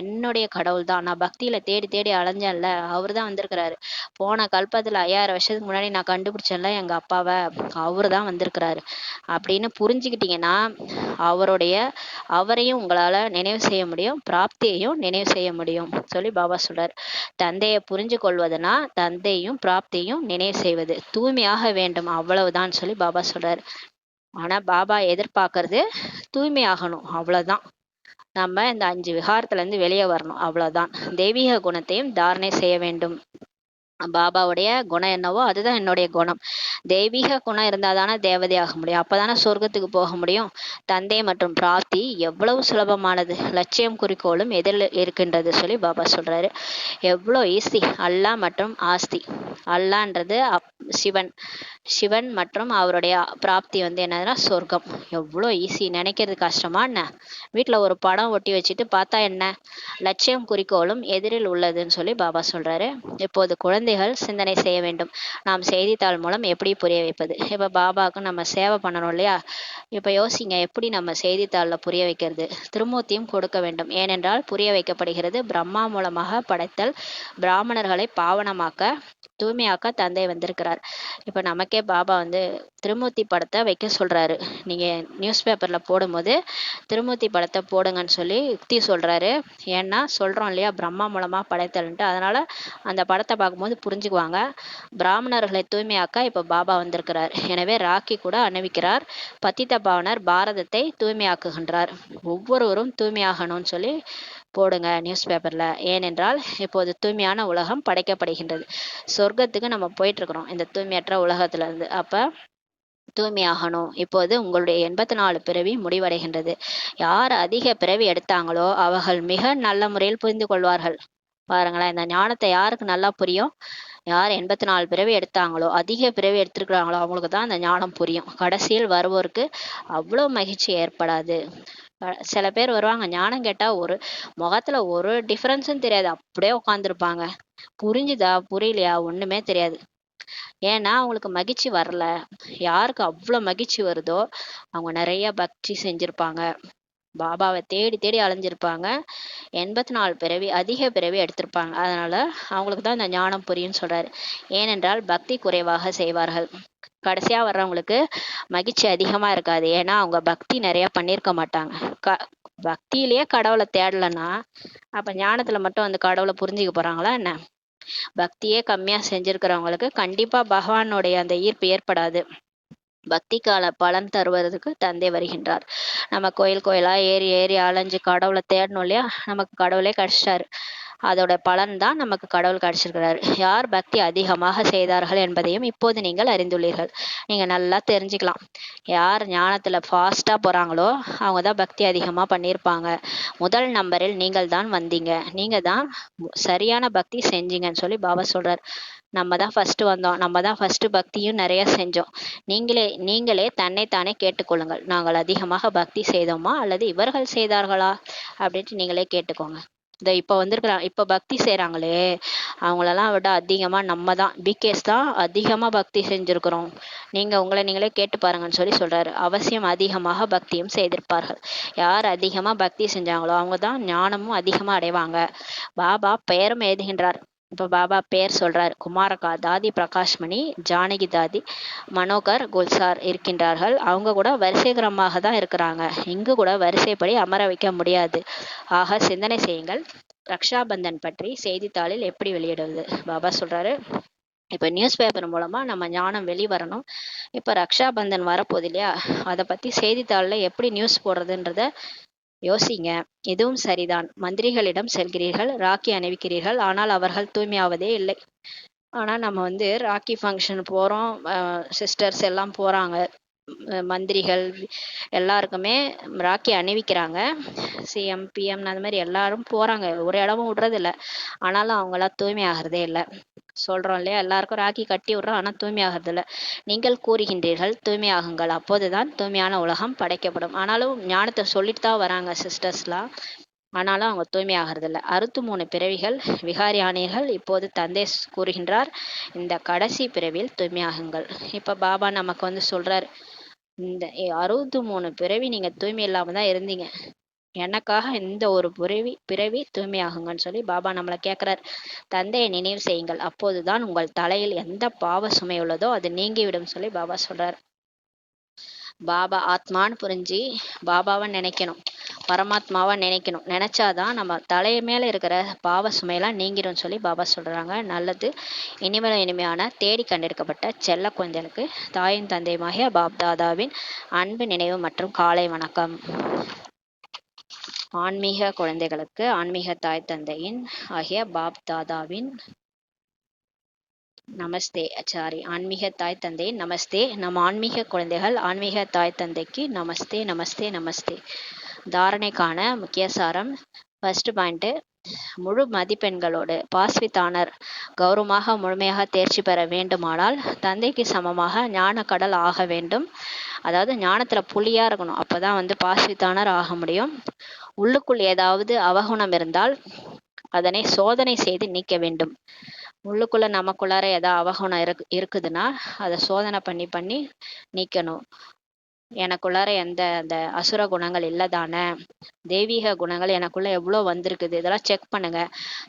S1: என்னுடைய கடவுள் தான். நான் பக்தியில தேடி தேடி அலைஞ்சேன்ல, அவர் தான் வந்திருக்கிறாரு. போன கல்பத்துல 5000 வருஷத்துக்கு முன்னாடி நான் கண்டுபிடிச்சேன்ல எங்க அப்பாவை, அவரு தான் வந்திருக்கிறாரு அப்படின்னு புரிஞ்சுக்கிட்டீங்கன்னா அவருடைய அவரையும் உங்களால நினைவு செய்ய முடியும், பிராப்தியையும் நினைவு செய்ய முடியும் சொல்லி பாபா சொல்றாரு. தந்தையை புரிஞ்சு கொள்வதுனா தந்தையும் பிராப்தியையும் நினைவு செய்வது, தூய்மையாக வேண்டும், அவ்வளவுதான் சொல்லி பாபா சொல்றாரு. ஆனா பாபா எதிர்பார்க்கறது தூய்மையாகணும், அவ்வளவுதான். நம்ம இந்த 5 விகாரத்துல இருந்து வெளியே வரணும், அவ்வளவுதான். தெய்வீக குணத்தையும் தாரணை செய்ய வேண்டும். பாபாவுடைய குணம் என்னவோ அதுதான் என்னுடைய குணம். தெய்வீக குணம் இருந்தாதானே தேவதை ஆக முடியும், அப்பதானே சொர்க்கத்துக்கு போக முடியும். தந்தை மற்றும் பிராப்தி எவ்வளவு சுலபமானது, லட்சியம் குறிக்கோளும் எதிரில் இருக்கின்றது சொல்லி பாபா சொல்றாரு. எவ்வளோ ஈஸி. அல்லாஹ் மற்றும் ஆஸ்தி. அல்லான்றது சிவன், சிவன் மற்றும் அவருடைய பிராப்தி வந்து என்னதுன்னா சொர்க்கம். எவ்வளோ ஈஸி, நினைக்கிறது கஷ்டமா என்ன? வீட்டுல ஒரு படம் ஒட்டி வச்சுட்டு பார்த்தா என்ன? லட்சியம் குறிக்கோளும் எதிரில் உள்ளதுன்னு சொல்லி பாபா சொல்றாரு. இப்போது குழந்தைகள் சிந்தனை செய்ய வேண்டும். நாம் செய்தித்தாள் மூலம் எப்படி புரிய வைப்பது? இப்ப பாபாவுக்கு நம்ம சேவை பண்ணணும் இல்லையா? இப்ப யோசிங்க, எப்படி நம்ம செய்தித்தாள்ல புரிய வைக்கிறது? திருமூர்த்தியும் கொடுக்க வேண்டும். ஏனென்றால் புரிய வைக்கப்படுகிறது, பிரம்மா மூலமாக படைத்தல், பிராமணர்களை பாவனமாக்க தூய்மையாக்க தந்தை வந்திருக்கிறார். இப்ப நமக்கே பாபா வந்து திருமூர்த்தி படத்தை வைக்க சொல்றாரு. நீங்க நியூஸ் பேப்பர்ல போடும்போது திருமூர்த்தி படத்தை போடுங்கன்னு சொல்லி யுக்தி சொல்றாரு. ஏன்னா சொல்றோம் இல்லையா, பிரம்மா மூலமா படைத்தல்ன்ட்டு, அதனால அந்த படத்தை பார்க்கும்போது புரிஞ்சுக்குவாங்க. பிராமணர்களை தூய்மையாக்க இப்ப பாபா வந்திருக்கிறார். எனவே ராக்கி கூட அணிவிக்கிறார். பத்தித்த பாவனர் பாரதத்தை தூய்மையாக்குகின்றார். ஒவ்வொருவரும் தூய்மையாகணும்னு சொல்லி போடுங்க நியூஸ் பேப்பர்ல. ஏனென்றால் இப்போது தூய்மையான உலகம் படைக்கப்படுகின்றது. சொர்க்கத்துக்கு நம்ம போயிட்டு இருக்கிறோம் இந்த தூய்மையற்ற உலகத்துல இருந்து. அப்ப தூய்மையாகணும். இப்போது உங்களுடைய 84 பிறவி முடிவடைகின்றது. யார் அதிக பிறவி எடுத்தாங்களோ அவர்கள் மிக நல்ல முறையில் புரிந்து கொள்வார்கள். பாருங்களேன், இந்த ஞானத்தை யாருக்கு நல்லா புரியும்? யார் 84 பிறவி எடுத்தாங்களோ, அதிக பிறவி எடுத்திருக்கிறாங்களோ அவங்களுக்கு தான் அந்த ஞானம் புரியும். கடைசியில் வருவோருக்கு அவ்வளோ மகிழ்ச்சி ஏற்படாது. சில பேர் வருவாங்க, ஞானம் கேட்டா ஒரு முகத்துல ஒரு டிஃபரன்ஸும் தெரியாது, அப்படியே உட்காந்துருப்பாங்க. புரிஞ்சுதா புரியலையா ஒண்ணுமே தெரியாது. ஏன்னா அவங்களுக்கு மகிழ்ச்சி வரல. யாருக்கு அவ்வளோ மகிழ்ச்சி வருதோ அவங்க நிறைய பக்தி செஞ்சிருப்பாங்க, பாபாவை தேடி தேடி அலைஞ்சிருப்பாங்க, 84 பிறவி அதிக பிறவி எடுத்திருப்பாங்க. அதனால அவங்களுக்கு தான் இந்த ஞானம் புரியும்னு சொல்றாரு. ஏனென்றால் பக்தி குறைவாக செய்வார்கள். கடைசியா வர்றவங்களுக்கு மகிழ்ச்சி அதிகமா இருக்காது. ஏன்னா அவங்க பக்தி நிறைய பண்ணியிருக்க மாட்டாங்க. பக்தியிலேயே கடவுளை தேடலைன்னா அப்ப ஞானத்துல மட்டும் அந்த கடவுளை புரிஞ்சுக்க போறாங்களா என்ன? பக்தியே கம்மியா செஞ்சிருக்கிறவங்களுக்கு கண்டிப்பா பகவானுடைய அந்த ஈர்ப்பு ஏற்படாது. பக்திக்கால பலன் தருவதற்கு தந்தை வருகின்றார். நம்ம கோயில் கோயிலா ஏறி ஏறி அலைஞ்சு கடவுளை தேடணும் இல்லையா? நமக்கு கடவுளே கிடைச்சிட்டாரு. அதோட பலன் தான் நமக்கு கடவுள் கிடைச்சிருக்கிறாரு. யார் பக்தி அதிகமாக செய்தார்கள் என்பதையும் இப்போது நீங்கள் அறிந்துள்ளீர்கள். நீங்க நல்லா தெரிஞ்சுக்கலாம். யார் ஞானத்துல ஃபாஸ்டா போறாங்களோ அவங்க தான் பக்தி அதிகமா பண்ணியிருப்பாங்க. முதல் நம்பரில் நீங்கள் தான் வந்தீங்க, நீங்க தான் சரியான பக்தி செஞ்சீங்கன்னு சொல்லி பாபா சொல்றாரு. நம்ம தான் ஃபர்ஸ்ட் வந்தோம், நம்ம தான் ஃபர்ஸ்ட் பக்தியும் நிறைய செஞ்சோம். நீங்களே தன்னைத்தானே கேட்டுக்கொள்ளுங்கள், நாங்கள் அதிகமாக பக்தி செய்தோமா அல்லது இவர்கள் செய்தார்களா அப்படின்ட்டு நீங்களே கேட்டுக்கோங்க. இந்த இப்ப வந்திருக்கிறாங்க, இப்ப பக்தி செய்யறாங்களே அவங்களெல்லாம் விட அதிகமா நம்ம தான் பிகேஸ் தான் அதிகமா பக்தி செஞ்சிருக்கிறோம். நீங்க உங்களை நீங்களே கேட்டு பாருங்கன்னு சொல்லி சொல்றாரு. அவசியம் அதிகமாக பக்தியும் செய்திருப்பார்கள். யார் அதிகமா பக்தி செஞ்சாங்களோ அவங்க தான் ஞானமும் அதிகமா அடைவாங்க. பாபா பெயரும் எழுதுகின்றார். இப்போ பாபா பேர் சொல்றாரு. குமாரகா தாதி பிரகாஷ்மணி, ஜானகி தாதி, மனோகர் குல்சார் இருக்கின்றார்கள். அவங்க கூட வரிசைக்கிரமாக தான் இருக்கிறாங்க. இங்கு கூட வரிசைப்படி அமர வைக்க முடியாது. ஆக சிந்தனை செய்யுங்கள். ரக்ஷாபந்தன் பற்றி செய்தித்தாளில் எப்படி வெளியிடுவது? பாபா சொல்றாரு, இப்போ நியூஸ் பேப்பர் மூலமா நம்ம ஞானம் வெளிவரணும். இப்போ ரக்ஷாபந்தன் வரப்போகுது இல்லையா, அதை பத்தி செய்தித்தாளில் எப்படி நியூஸ் போடுறதுன்றத யோசிங்க. இதுவும் சரிதான். மந்திரிகளிடம் செல்கிறீர்கள், ராக்கி அணிவிக்கிறீர்கள், ஆனால் அவர்கள் தூய்மையாவதே இல்லை. ஆனால் நம்ம வந்து ராக்கி ஃபங்க்ஷன் போகிறோம், சிஸ்டர்ஸ் எல்லாம் போகிறாங்க, மந்திரிகள் எல்லாருக்குமே ராக்கி அணிவிக்கிறாங்க, சிஎம் பிஎம் அந்த மாதிரி எல்லாரும் போகிறாங்க, ஒரு இடமும் விடுறதில்ல. ஆனாலும் அவங்களாம் தூய்மை ஆகிறதே இல்லை. சொல்கிறோம் இல்லையா, எல்லாருக்கும் ராக்கி கட்டி விட்றோம், ஆனால் தூய்மை ஆகிறதில்ல. நீங்கள் கூறுகின்றீர்கள் தூய்மையாகுங்கள், அப்போதுதான் தூய்மையான உலகம் படைக்கப்படும். ஆனாலும் ஞானத்தை சொல்லிட்டு தான் வராங்க சிஸ்டர்ஸ்லாம், ஆனாலும் அவங்க தூய்மையாகிறதில்ல. 63 பிறவிகள் விகாரியானீர்கள், இப்போது தந்தை கூறுகின்றார் இந்த கடைசி பிறவியில் தூய்மையாகுங்கள். இப்போ பாபா நமக்கு வந்து சொல்றாரு, இந்த 63 பிறவி நீங்க தூய்மை இல்லாம தான் இருந்தீங்க, எனக்காக இந்த ஒரு பிறவி தூய்மையாகுங்கன்னு சொல்லி பாபா நம்மளை கேட்குறார். தந்தையை நினைவு செய்யுங்கள், அப்போதுதான் உங்கள் தலையில் எந்த பாவ சுமை உள்ளதோ அது நீங்கிவிடும் சொல்லி பாபா சொல்றார். பாபா ஆத்மான்னு புரிஞ்சு பாபாவை நினைக்கணும், பரமாத்மாவை நினைக்கணும். நினைச்சாதான் நம்ம தலை மேல இருக்கிற பாவ சுமையெல்லாம் நீங்கிடும் சொல்லி பாபா சொல்றாங்க. நல்லது. இனிமையான தேடி கண்டெடுக்கப்பட்ட செல்ல குழந்தைகளுக்கு தாயும் தந்தையுமாகிய பாப் தாதாவின் அன்பு நினைவு மற்றும் காலை வணக்கம். ஆன்மீக குழந்தைகளுக்கு ஆன்மீக தாய் தந்தையின் ஆகிய பாப் தாதாவின் நமஸ்தே. சாரி, ஆன்மீக தாய் தந்தையின் நமஸ்தே. நம் ஆன்மீக குழந்தைகள் ஆன்மீக தாய் தந்தைக்கு நமஸ்தே நமஸ்தே நமஸ்தே. தாரணைக்கான முக்கிய சாரம். ஃபர்ஸ்ட் பாயிண்ட், முழு மதிப்பெண்களோடு பாஸ்வித்தானர் கௌரவமாக முழுமையாக தேர்ச்சி பெற வேண்டுமானால் தந்தைக்கு சமமாக ஞான கடல் ஆக வேண்டும். அதாவது ஞானத்துல புலியா இருக்கணும், அப்பதான் வந்து பாஸ்வித்தானர் ஆக முடியும். உள்ளுக்குள் ஏதாவது அவகுணம் இருந்தால் அதனை சோதனை செய்து நீக்க வேண்டும். உள்ளுக்குள்ள நமக்குள்ளார ஏதாவது அவகுணம் இருக்குதுன்னா அதை சோதனை பண்ணி பண்ணி நீக்கணும். எனக்குள்ளார எந்த அந்த அசுர குணங்கள் இல்லதானே, தெய்வீக குணங்கள் எனக்குள்ள எவ்வளோ வந்திருக்குது, இதெல்லாம் செக் பண்ணுங்க.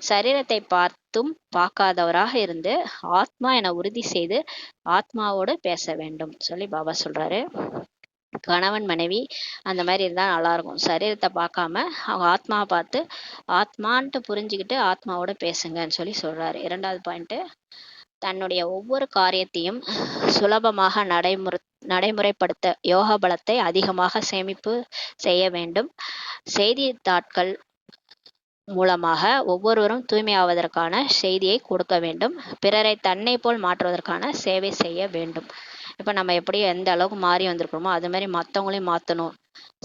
S1: சரீரத்தை பார்த்தும் பார்க்காதவராக இருந்து ஆத்மா என உறுதி செய்து ஆத்மாவோடு பேச வேண்டும் சொல்லி பாபா சொல்றாரு. கணவன் மனைவி அந்த மாதிரி இருந்தால் நல்லா இருக்கும். சரீரத்தை பார்க்காம அவங்க ஆத்மாவை பார்த்து ஆத்மான்ட்டு புரிஞ்சுக்கிட்டு ஆத்மாவோட பேசுங்கன்னு சொல்லி சொல்றாரு. 2வது பாயிண்ட், தன்னுடைய ஒவ்வொரு காரியத்தையும் சுலபமாக நடைமுறைப்படுத்த யோக பலத்தை அதிகமாக சேமிப்பு செய்ய வேண்டும். செய்தித்தாட்கள் மூலமாக ஒவ்வொருவரும் தூய்மையாவதற்கான செய்தியை கொடுக்க வேண்டும். பிறரை தன்னை போல் மாற்றுவதற்கான சேவை செய்ய வேண்டும். இப்போ நம்ம எப்படி எந்த அளவுக்கு மாறி வந்திருக்கிறோமோ அது மாதிரி மற்றவங்களையும் மாற்றணும்.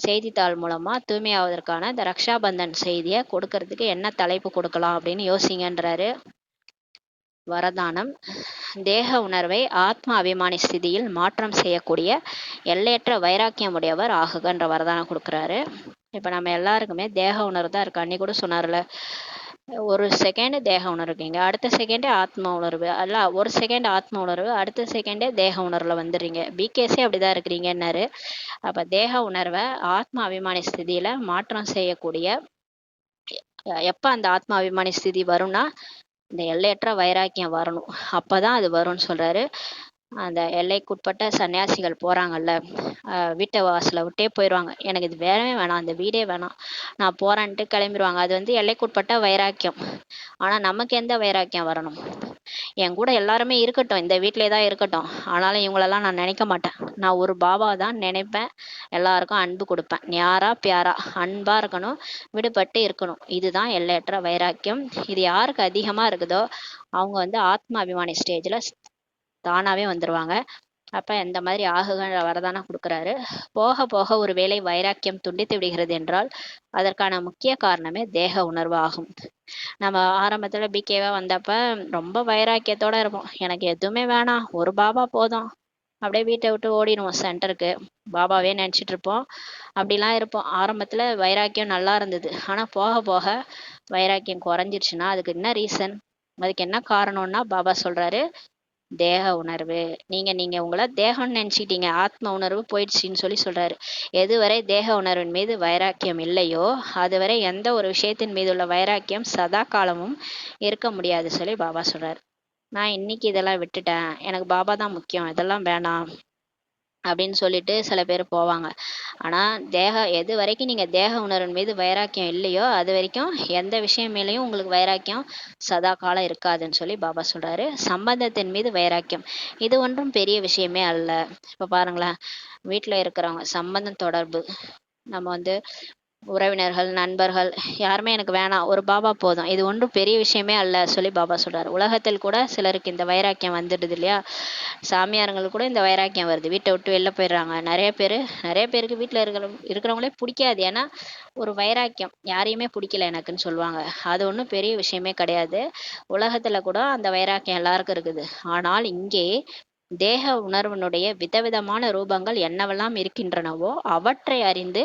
S1: செய்தித்தாள் மூலமா தூய்மையாவதற்கான இந்த ரக்ஷாபந்தன் செய்தியை கொடுக்கறதுக்கு என்ன தலைப்பு கொடுக்கலாம் அப்படின்னு யோசிங்கன்றாரு. வரதானம், தேக உணர்வை ஆத்ம அபிமானி ஸ்திதியில் மாற்றம் செய்யக்கூடிய எல்லையற்ற வைராக்கியம் உடையவர் ஆகுகன்ற வரதானம் கொடுக்குறாரு. இப்போ நம்ம எல்லாருக்குமே தேக உணர்வு தான் இருக்கு. அன்னைக்கு கூட சொன்னார்ல, ஒரு செகண்ட் தேக உணர்வுங்க, அடுத்த செகண்டே ஆத்ம உணர்வு, அல்ல ஒரு செகண்ட் ஆத்ம உணர்வு, அடுத்த செகண்டே தேக உணர்வுல வந்துடுறீங்க. பிகேஸே அப்படிதான் இருக்கிறீங்கன்னாரு. அப்ப தேக உணர்வை ஆத்ம அபிமானி ஸ்திதியில மாற்றம் செய்யக்கூடிய எப்ப அந்த ஆத்ம அபிமானி ஸ்திதி வரும்னா இந்த எல்லையற்ற வைராக்கியம் வரணும், அப்பதான் அது வரும்னு சொல்றாரு. அந்த எல்லைக்குட்பட்ட சன்னியாசிகள் போறாங்கல்ல, வீட்டை வாசலை விட்டே போயிடுவாங்க, எனக்கு இது வேணவே வேணாம், அந்த வீடே வேணாம், நான் போறேன்ட்டு கிளம்பிடுவாங்க. அது வந்து எல்லைக்குட்பட்ட வைராக்கியம். ஆனா நமக்கு எந்த வைராக்கியம் வரணும்? என் கூட எல்லாருமே இருக்கட்டும், இந்த வீட்டிலே தான் இருக்கட்டும், ஆனாலும் இவங்களெல்லாம் நான் நினைக்க மாட்டேன், நான் ஒரு பாபா தான் நினைப்பேன், எல்லாருக்கும் அன்பு கொடுப்பேன், ஞாரா பியாரா அன்பா இருக்கணும், விடுபட்டு இருக்கணும். இதுதான் எல்லையற்ற வைராக்கியம். இது யாருக்கு அதிகமா இருக்குதோ அவங்க வந்து ஆத்ம அபிமானி ஸ்டேஜ்ல தானாவே வந்துருவாங்க. அப்ப இந்த மாதிரி ஆகுகின்ற வரதானம் கொடுக்குறாரு. போக போக ஒரு வேளை வைராக்கியம் துண்டித்து விடுகிறது என்றால் அதற்கான முக்கிய காரணமே தேக உணர்வு ஆகும். நம்ம ஆரம்பத்துல பிகேவா வந்தப்ப ரொம்ப வைராக்கியத்தோட இருப்போம், எனக்கு எதுவுமே வேணாம், ஒரு பாபா போதும், அப்படியே வீட்டை விட்டு ஓடிடுவோம் சென்டருக்கு, பாபாவே நினைச்சிட்டு இருப்போம், அப்படிலாம் இருப்போம். ஆரம்பத்துல வைராக்கியம் நல்லா இருந்தது. ஆனா போக போக வைராக்கியம் குறைஞ்சிருச்சுன்னா அதுக்கு என்ன ரீசன், அதுக்கு என்ன காரணம்னா பாபா சொல்றாரு, தேக உணர்வு. நீங்க உங்கள தேகம்னு நினைச்சுக்கிட்டீங்க, ஆத்ம உணர்வு போயிடுச்சுன்னு சொல்றாரு. எதுவரை தேக உணர்வின் மீது வைராக்கியம் இல்லையோ அதுவரை எந்த ஒரு விஷயத்தின் மீது உள்ள வைராக்கியம் சதா காலமும் இருக்க முடியாது சொல்லி பாபா சொல்றாரு. நான் இன்னைக்கு இதெல்லாம் விட்டுட்டேன், எனக்கு பாபா தான் முக்கியம், இதெல்லாம் வேணாம் அப்படின்னு சொல்லிட்டு சில பேர் போவாங்க. ஆனா எது வரைக்கும் நீங்க தேக உணர்வின் மீது வைராக்கியம் இல்லையோ அது வரைக்கும் எந்த விஷயம் மேலேயும் உங்களுக்கு வைராக்கியம் சதா காலம் இருக்காதுன்னு சொல்லி பாபா சொல்றாரு. சம்பந்தத்தின் மீது வைராக்கியம், இது ஒன்றும் பெரிய விஷயமே அல்ல. இப்ப பாருங்களேன், வீட்டுல இருக்கிறவங்க சம்பந்தம் தொடர்பு, நம்ம வந்து உறவினர்கள், நண்பர்கள் யாருமே எனக்கு வேணாம், ஒரு பாபா போதும், இது ஒன்றும் பெரிய விஷயமே அல்ல சொல்லி பாபா சொல்றாரு. உலகத்தில் கூட சிலருக்கு இந்த வைராக்கியம் வந்துடுது இல்லையா? சாமியாருங்களுக்கு கூட இந்த வைராக்கியம் வருது, வீட்டை விட்டு வெளில போயிடுறாங்க. நிறைய பேருக்கு வீட்டில் இருக்கிறவங்களே பிடிக்காது. ஏன்னா ஒரு வைராக்கியம், யாரையுமே பிடிக்கல எனக்குன்னு சொல்லுவாங்க. அது ஒன்றும் பெரிய விஷயமே கிடையாது. உலகத்துல கூட அந்த வைராக்கியம் எல்லாருக்கும் இருக்குது. ஆனால் இங்கே தேக உணர்வினுடைய விதவிதமான ரூபங்கள் என்னவெல்லாம் இருக்கின்றனவோ அவற்றை அறிந்து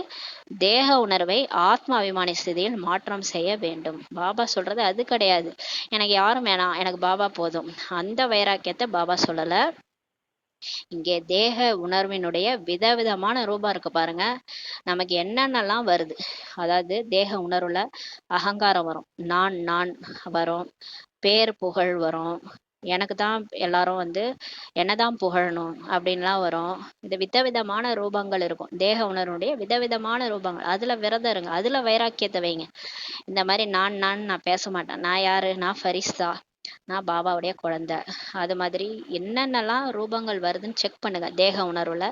S1: தேக உணர்வை ஆத்ம அபிமானி ஸ்திதியில் மாற்றம் செய்ய வேண்டும். பாபா சொல்றது அது கிடையாது, எனக்கு யாரும் வேணாம், எனக்கு பாபா போதும், அந்த வைராக்கியத்தை பாபா சொல்லல. இங்கே தேக உணர்வினுடைய விதவிதமான ரூபம் இருக்கு பாருங்க. நமக்கு என்னென்னலாம் வருது, அதாவது தேக உணர்வுல அகங்காரம் வரும், நான் நான் வரும், பேர் புகழ் வரும், எனக்கு தான் எல்லாரும் என்னதான் புகழணும் அப்படின்லாம் வரும். இந்த விதவிதமான ரூபங்கள் இருக்கும், தேக உணர்வுடைய விதவிதமான ரூபங்கள். அதுல விரதம் இருங்க, அதுல வைராக்கியத்தை வைங்க. இந்த மாதிரி நான் பேச மாட்டேன், நான் யாரு, நான் ஃபரிஸ்தா, நான் பாபாவுடைய குழந்தை. அது மாதிரி என்னென்னலாம் ரூபங்கள் வருதுன்னு செக் பண்ணுங்க. தேக உணர்வுல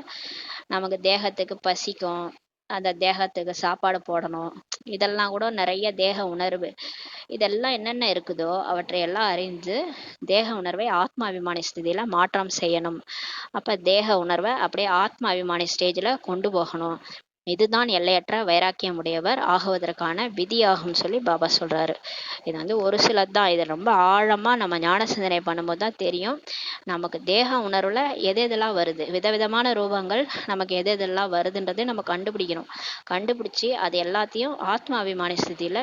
S1: நமக்கு தேகத்துக்கு பசிக்கும், அந்த தேகத்துக்கு சாப்பாடு போடணும், இதெல்லாம் கூட நிறைய தேக உணர்வு. இதெல்லாம் என்னென்ன இருக்குதோ அவற்றையெல்லாம் அறிந்து தேக உணர்வை ஆத்ம அபிமானி ஸ்திதியில மாற்றம் செய்யணும். அப்ப தேக உணர்வை அப்படியே ஆத்ம அபிமானி ஸ்டேஜ்ல கொண்டு போகணும். இதுதான் எல்லையற்ற வைராக்கியம் உடையவர் ஆகுவதற்கான விதியாகும் சொல்லி பாபா சொல்றாரு. இது ஒரு சிலது தான், இது ரொம்ப ஆழமா நம்ம ஞான சிந்தனை பண்ணும்போது தான் தெரியும் நமக்கு தேக உணர்வுல எது எதெல்லாம் வருது, விதவிதமான ரூபங்கள் நமக்கு எது எதெல்லாம் வருதுன்றதை நம்ம கண்டுபிடிக்கணும். கண்டுபிடிச்சி அது எல்லாத்தையும் ஆத்ம அபிமானி ஸ்திதியில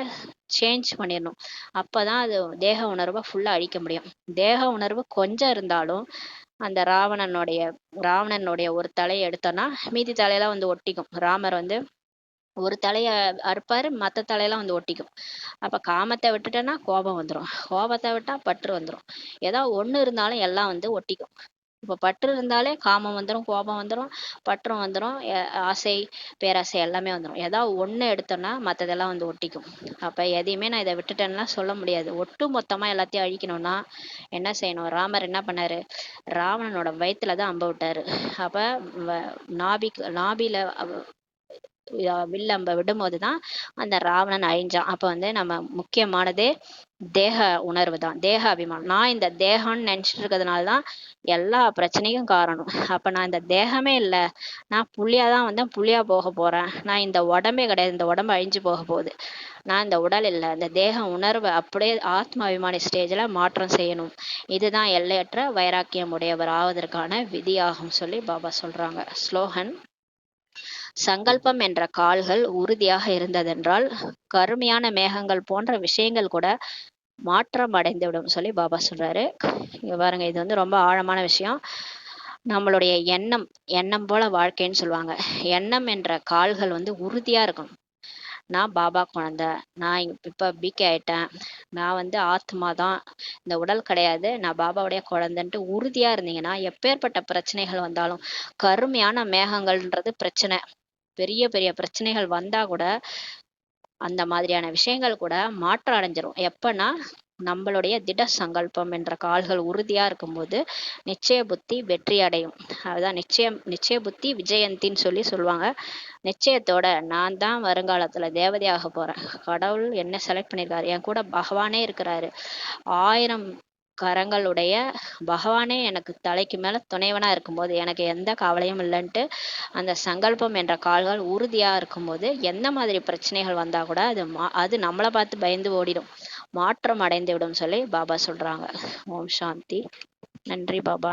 S1: சேஞ்ச் பண்ணிடணும். அப்பதான் அது தேக உணர்வை ஃபுல்லா அழிக்க முடியும். தேக உணர்வு கொஞ்சம் இருந்தாலும் அந்த ராவணனுடைய ஒரு தலையை எடுத்தோன்னா மீதி தலையெல்லாம் ஒட்டிக்கும். ராமர் ஒரு தலைய அறுப்பாரு, மத்த தலையெல்லாம் ஒட்டிக்கும். அப்ப காமத்தை விட்டுட்டேன்னா கோபம் வந்துடும், கோபத்தை விட்டா பற்று வந்துடும். ஏதாவது ஒண்ணு இருந்தாலும் எல்லாம் ஒட்டிக்கும். இப்ப பற்று இருந்தாலே காமம் வந்துடும், கோபம் வந்துடும், பற்றும் வந்துடும், ஆசை பேராசை எல்லாமே வந்துடும். ஏதாவது ஒண்ணு எடுத்தோம்னா மத்ததெல்லாம் ஒட்டிக்கும். அப்ப எதையுமே நான் இதை விட்டுட்டேன்னா சொல்ல முடியாது. ஒட்டு மொத்தமா எல்லாத்தையும் அழிக்கணும்னா என்ன செய்யணும்? ராமர் என்ன பண்ணாரு? ராவணனோட வயிற்றுலதான் அம்ப விட்டாரு. அப்ப நாபில வில்லம்ப விடும்போதுதான் அந்த ராவணன் அழிஞ்சான். அப்ப நம்ம முக்கியமானதே தேக உணர்வு தான், தேக அபிமானம். நான் இந்த தேகம்னு நினைச்சிட்டு இருக்கிறதுனாலதான் எல்லா பிரச்சனைக்கும் காரணம். அப்ப நான் இந்த தேகமே இல்லை, நான் புள்ளியாதான் வந்தேன், புள்ளியா போக போறேன், நான் இந்த உடம்பே கிடையாது, இந்த உடம்பு அழிஞ்சு போக போகுது, நான் இந்த உடல் இல்லை, இந்த தேக உணர்வு அப்படியே ஆத்ம அபிமானி ஸ்டேஜ்ல மாற்றம் செய்யணும். இதுதான் எல்லையற்ற வைராக்கியம் உடையவர் ஆவதற்கான விதியாகும் சொல்லி பாபா சொல்றாங்க. ஸ்லோகன்: சங்கல்பம் என்ற கால்கள் உறுதியாக இருந்ததென்றால் கருமையான மேகங்கள் போன்ற விஷயங்கள் கூட மாற்றம் அடைந்துவிடும் சொல்லி பாபா சொல்றாரு. இங்க பாருங்க, இது ரொம்ப ஆழமான விஷயம். நம்மளுடைய எண்ணம் போல வாழ்க்கைன்னு சொல்லுவாங்க. எண்ணம் என்ற கால்கள் உறுதியா இருக்கணும். நான் பாபா குழந்தை, நான் இப்ப பிகே ஆயிட்டேன், நான் ஆத்மா தான், இந்த உடல் கிடையாது, நான் பாபாவுடைய குழந்தைன்ட்டு உறுதியா இருந்தீங்கன்னா எப்பேற்பட்ட பிரச்சனைகள் வந்தாலும், கருமையான மேகங்கள்ன்றது பிரச்சனை, பெரிய பெரிய பிரச்சனைகள் வந்தா கூட அந்த மாதிரியான விஷயங்கள் கூட மாற்றம் அடைஞ்சிரும். எப்பன்னா நம்மளுடைய திட சங்கல்பம் என்ற கால்கள் உறுதியா இருக்கும்போது நிச்சய புத்தி வெற்றி அடையும். அதுதான் நிச்சய புத்தி விஜயந்தின்னு சொல்லுவாங்க. நிச்சயத்தோட நான் தான் வருங்காலத்துல தேவதையாக போறேன், கடவுள் என்ன செலக்ட் பண்ணியிருக்காரு, என் கூட பகவானே இருக்கிறாரு, 1000 கரங்களுடைய பகவானே எனக்கு தலைக்கு மேல துணைவனா இருக்கும்போது எனக்கு எந்த கவலையும் இல்லைன்ட்டு அந்த சங்கல்பம் என்ற கால்கள் உறுதியா இருக்கும்போது எந்த மாதிரி பிரச்சனைகள் வந்தா கூட அது நம்மளை பார்த்து பயந்து ஓடிடும், மாற்றம் அடைந்து விடும் சொல்லி பாபா சொல்றாங்க. ஓம் சாந்தி. நன்றி பாபா.